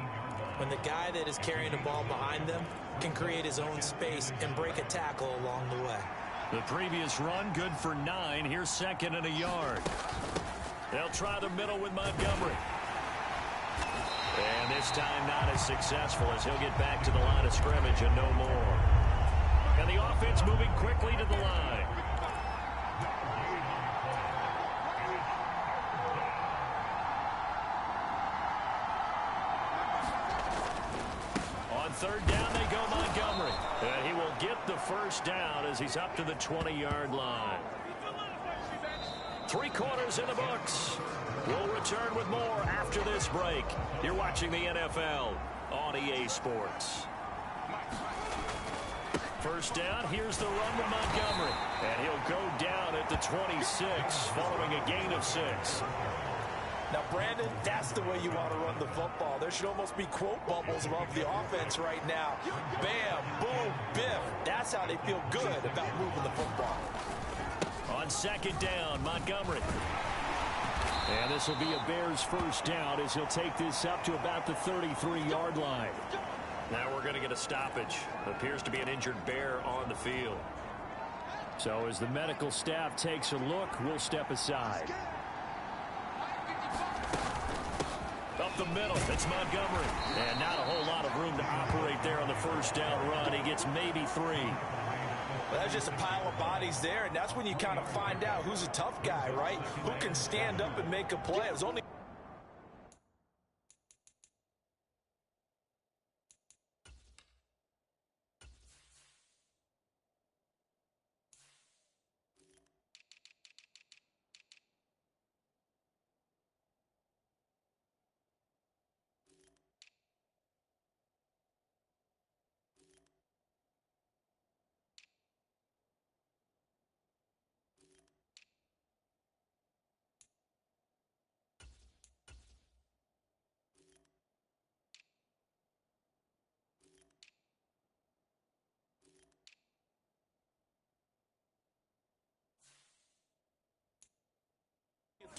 When the guy that is carrying the ball behind them can create his own space and break a tackle along the way. The previous run good for 9. Here's 2nd and a yard. They'll try the middle with Montgomery. And this time not as successful, as he'll get back to the line of scrimmage and no more. And the offense moving quickly to the line. On 3rd down they go Montgomery. And he will get the 1st down as he's up to the 20-yard line. 3 quarters in the books. We'll return with more after this break. You're watching the NFL on EA Sports. 1st down. Here's the run with Montgomery. And he'll go down at the 26 following a gain of 6. Now, Brandon, that's the way you want to run the football. There should almost be quote bubbles above the offense right now. Bam, boom, biff. That's how they feel good about moving the football. On 2nd down, Montgomery. And this will be a Bears 1st down as he'll take this up to about the 33-yard line. Now we're going to get a stoppage. Appears to be an injured Bear on the field. So as the medical staff takes a look, we'll step aside. Up the middle, it's Montgomery. And not a whole lot of room to operate there on the 1st down run. He gets maybe 3. Well, that's just a pile of bodies there, and that's when you kind of find out who's a tough guy, right? Who can stand up and make a play. It was only a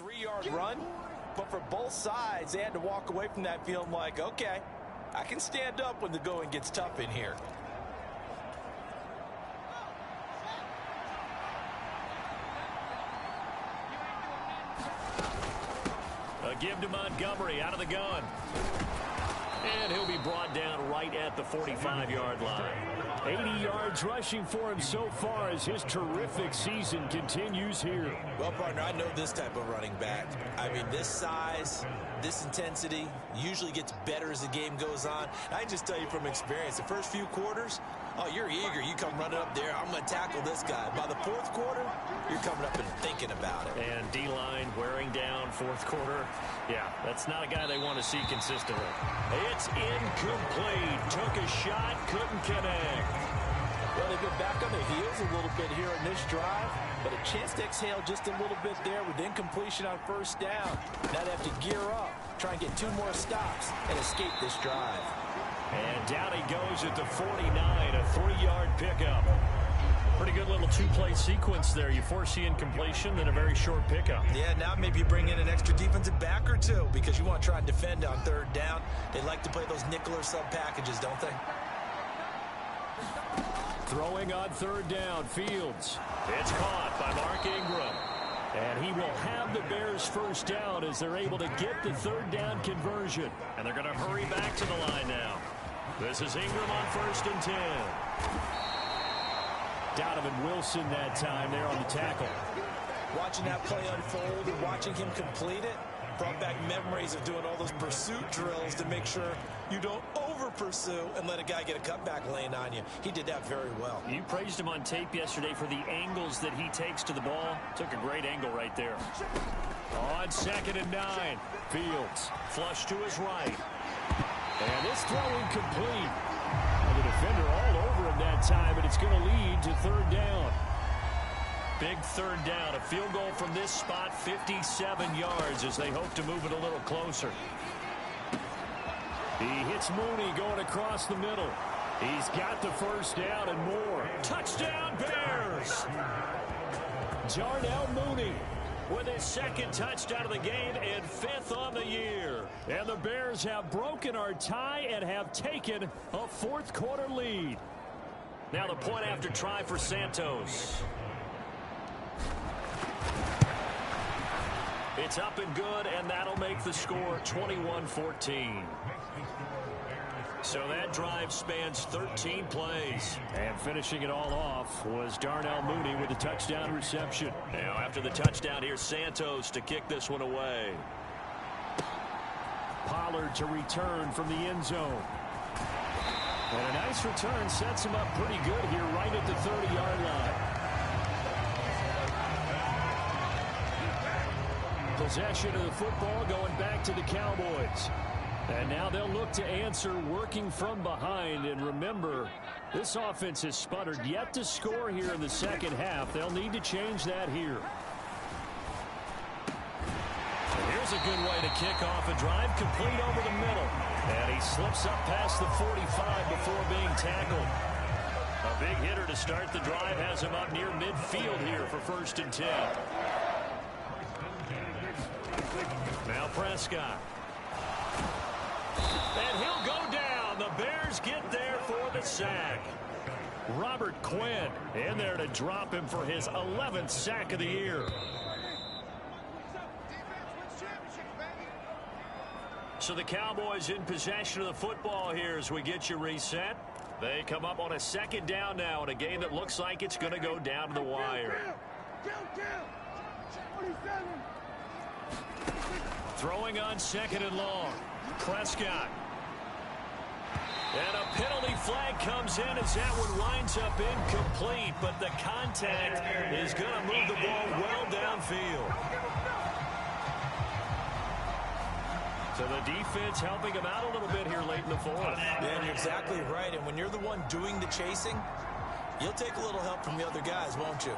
3-yard run, but for both sides, they had to walk away from that feeling like, okay, I can stand up when the going gets tough in here. A give to Montgomery out of the gun. And he'll be brought down right at the 45-yard line. 80 yards rushing for him so far as his terrific season continues here. Well, partner, I know this type of running back. I mean, this size, this intensity usually gets better as the game goes on. I just tell you from experience, the first few quarters, oh, you're eager. You come running up there. I'm going to tackle this guy. By the fourth quarter, you're coming up and thinking about it. And D-line wearing down fourth quarter. Yeah, that's not a guy they want to see consistently. It's incomplete. Took a shot, couldn't connect. Well, they've been back on their heels a little bit here in this drive, but a chance to exhale just a little bit there with incompletion on first down. Now they have to gear up, try and get 2 more stops, and escape this drive. And down he goes at the 49, a 3-yard pickup. Pretty good little 2-play sequence there. You force the incompletion, then a very short pickup. Yeah, now maybe you bring in an extra defensive back or 2 because you want to try and defend on third down. They like to play those nickel or sub packages, don't they? Throwing on third down, Fields. It's caught by Mark Ingram. And he will have the Bears first down as they're able to get the third down conversion. And they're going to hurry back to the line now. This is Ingram on 1st and 10. Donovan Wilson that time there on the tackle. Watching that play unfold and watching him complete it brought back memories of doing all those pursuit drills to make sure you don't over-pursue and let a guy get a cutback lane on you. He did that very well. You praised him on tape yesterday for the angles that he takes to the ball. Took a great angle right there. On 2nd and 9, Fields flush to his right. And this throw incomplete. And the defender all over him that time, and it's going to lead to third down. Big third down. A field goal from this spot, 57 yards as they hope to move it a little closer. He hits Mooney going across the middle. He's got the first down and more. Touchdown, Bears! Darnell Mooney with his 2nd touchdown of the game and 5th on the year. And the Bears have broken our tie and have taken a 4th quarter lead. Now the point after try for Santos. It's up and good, and that'll make the score 21-14. So that drive spans 13 plays. And finishing it all off was Darnell Mooney with the touchdown reception. Now after the touchdown, here's Santos to kick this one away. Pollard to return from the end zone. And a nice return sets him up pretty good here right at the 30-yard line. Possession of the football going back to the Cowboys. And now they'll look to answer working from behind. And remember, this offense has sputtered yet to score here in the second half. They'll need to change that here. And here's a good way to kick off a drive, complete over the middle. And he slips up past the 45 before being tackled. A big hitter to start the drive has him up near midfield here for 1st and 10. Now Prescott. And he'll go down. The Bears get there for the sack. Robert Quinn in there to drop him for his 11th sack of the year. So the Cowboys in possession of the football here as we get you reset. They come up on a 2nd down now in a game that looks like it's going to go down to the wire. Throwing on 2nd and long. Prescott. And a penalty flag comes in as that one winds up incomplete, but the contact is going to move the ball well downfield. So the defense helping him out a little bit here late in the 4th. Yeah, and you're exactly right. And when you're the one doing the chasing, you'll take a little help from the other guys, won't you?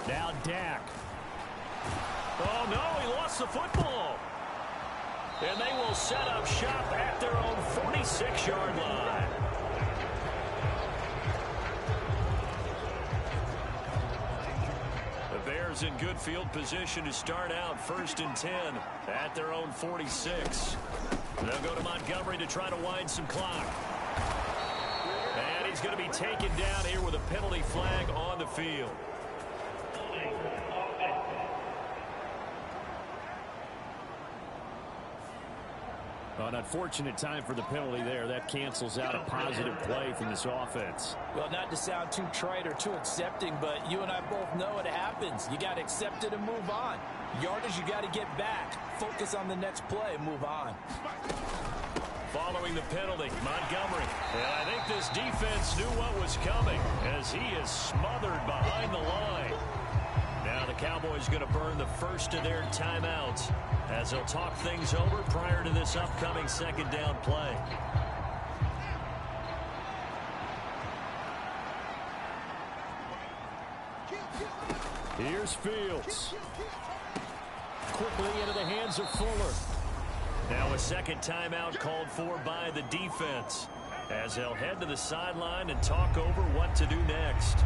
Now Dak. Oh, no, he lost the football. And they will set up shop at their own 46-yard line. The Bears in good field position to start out 1st and 10 at their own 46. They'll go to Montgomery to try to wind some clock. And he's going to be taken down here with a penalty flag on the field. An unfortunate time for the penalty there. That cancels out a positive play from this offense. Well, not to sound too trite or too accepting, but you and I both know it happens. You got to accept it and move on. Yardage, you got to get back. Focus on the next play and move on. Following the penalty, Montgomery. And I think this defense knew what was coming as he is smothered behind the line. Now the Cowboys going to burn the first of their timeouts as they'll talk things over prior to this upcoming second down play. Here's Fields. Quickly into the hands of Fuller. Now a second timeout called for by the defense as they'll head to the sideline and talk over what to do next.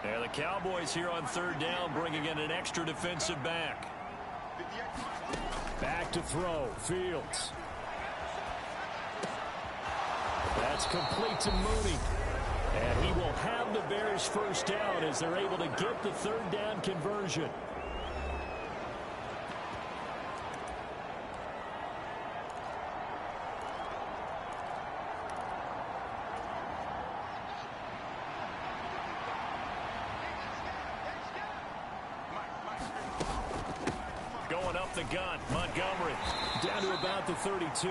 And the Cowboys here on third down bringing in an extra defensive back. Back to throw. Fields. That's complete to Mooney. And he will have the Bears first down as they're able to get the third down conversion. Going up the gut, Montgomery. Down to about the 32.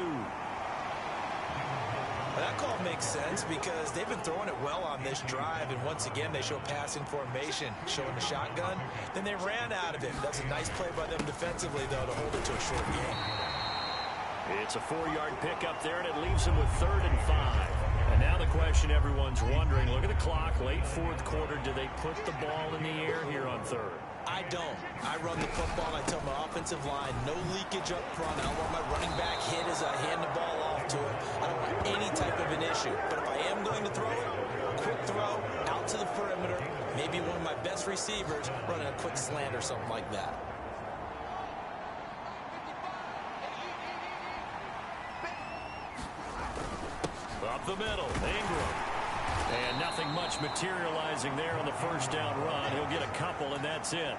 That call makes sense because they've been throwing it well on this drive, and once again they show passing formation, showing the shotgun. Then they ran out of it. That's a nice play by them defensively, though, to hold it to a short game. It's a 4-yard pickup there, and it leaves them with 3rd and 5. And now the question everyone's wondering, look at the clock, late fourth quarter, do they put the ball in the air here on third? I don't. I run the football. I tell my offensive line, no leakage up front. I don't want my running back hit as I hand the ball off to him. I don't want any type of an issue. But if I am going to throw it, quick throw, out to the perimeter, maybe one of my best receivers running a quick slant or something like that. Up the middle, Ingram. And nothing much materializing there on the first down run. He'll get a couple, and that's it.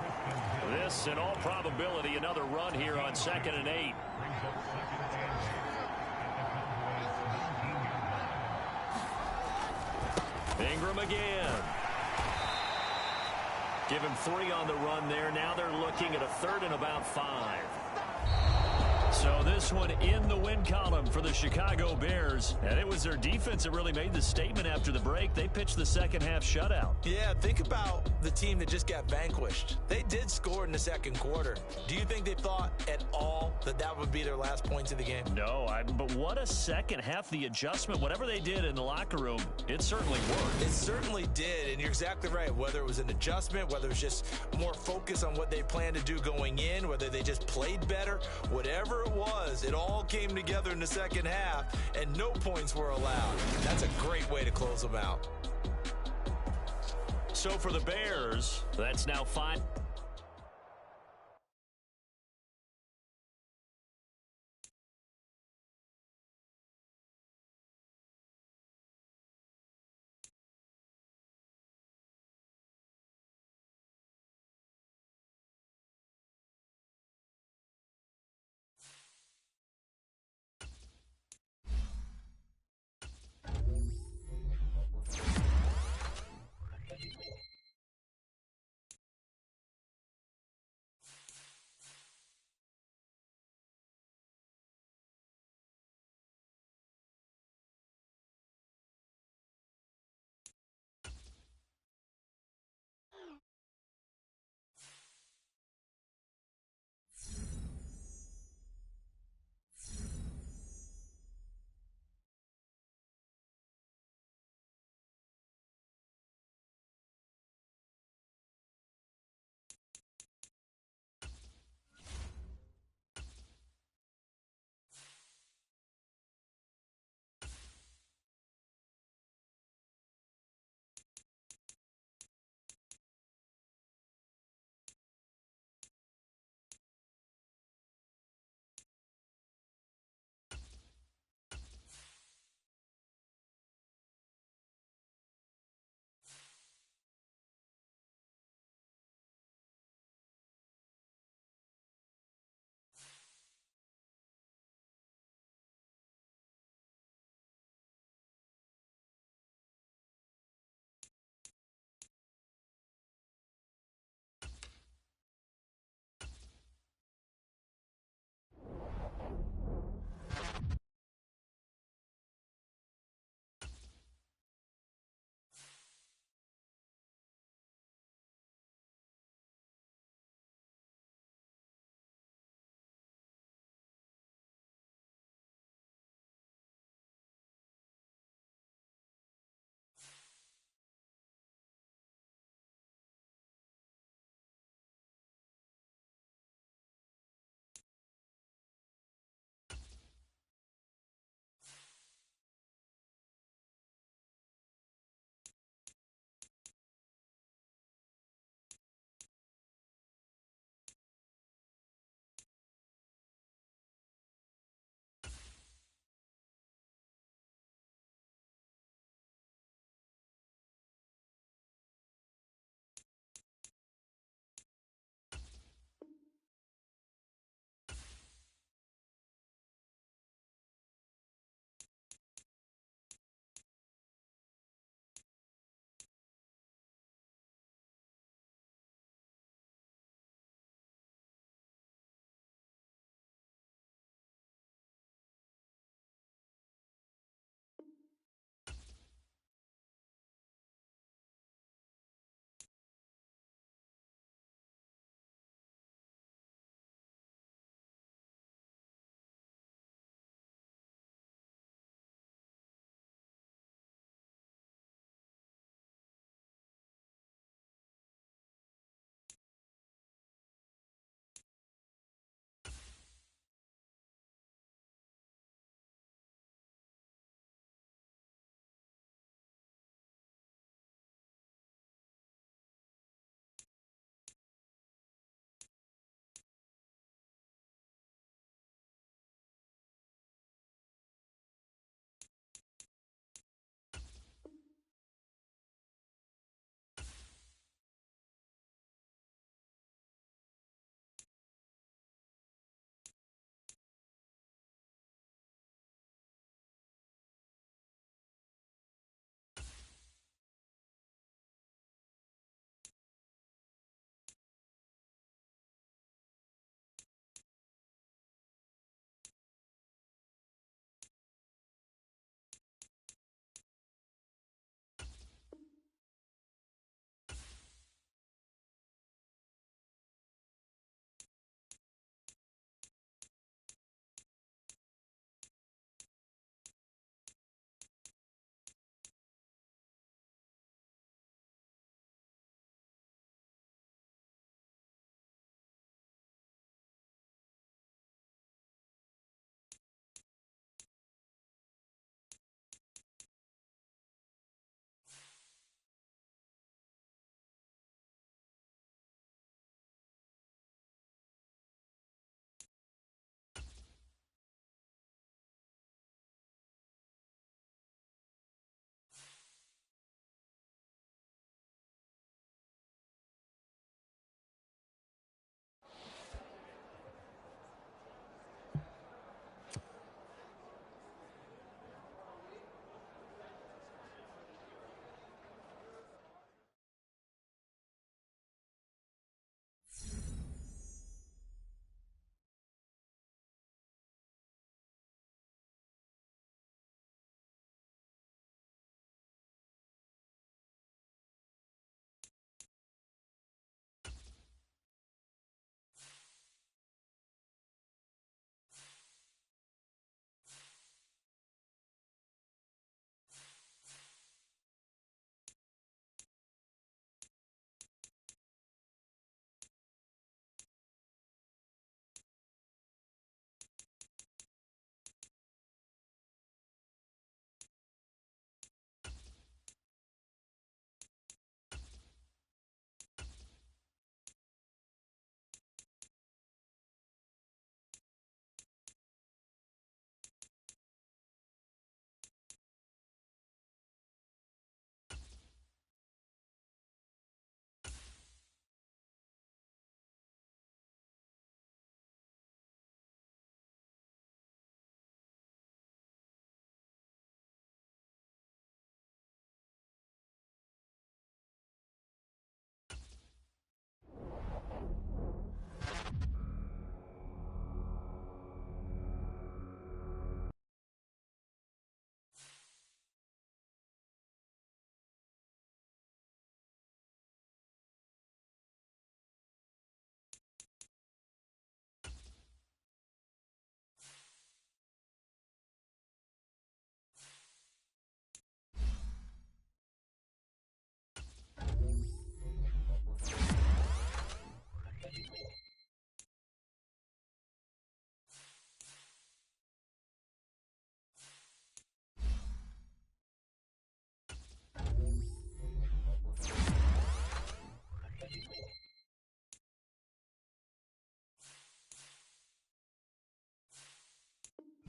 This, in all probability, another run here on 2nd and 8. Ingram again. Give him 3 on the run there. Now they're looking at a 3rd and about 5. So this one in the win column for the Chicago Bears. And it was their defense that really made the statement after the break. They pitched the second half shutout. Yeah, think about the team that just got vanquished. They did score in the second quarter. Do you think they thought at all that that would be their last points of the game? No, but what a second half. The adjustment, whatever they did in the locker room, it certainly worked. It certainly did, and you're exactly right. Whether it was an adjustment, whether it was just more focus on what they planned to do going in, whether they just played better, whatever it was, it all came together in the second half, and no points were allowed. That's a great way to close them out. So for the Bears, that's now 5.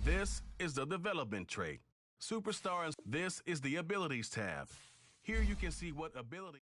This is the development trait. Superstar, and this is the abilities tab. Here you can see what ability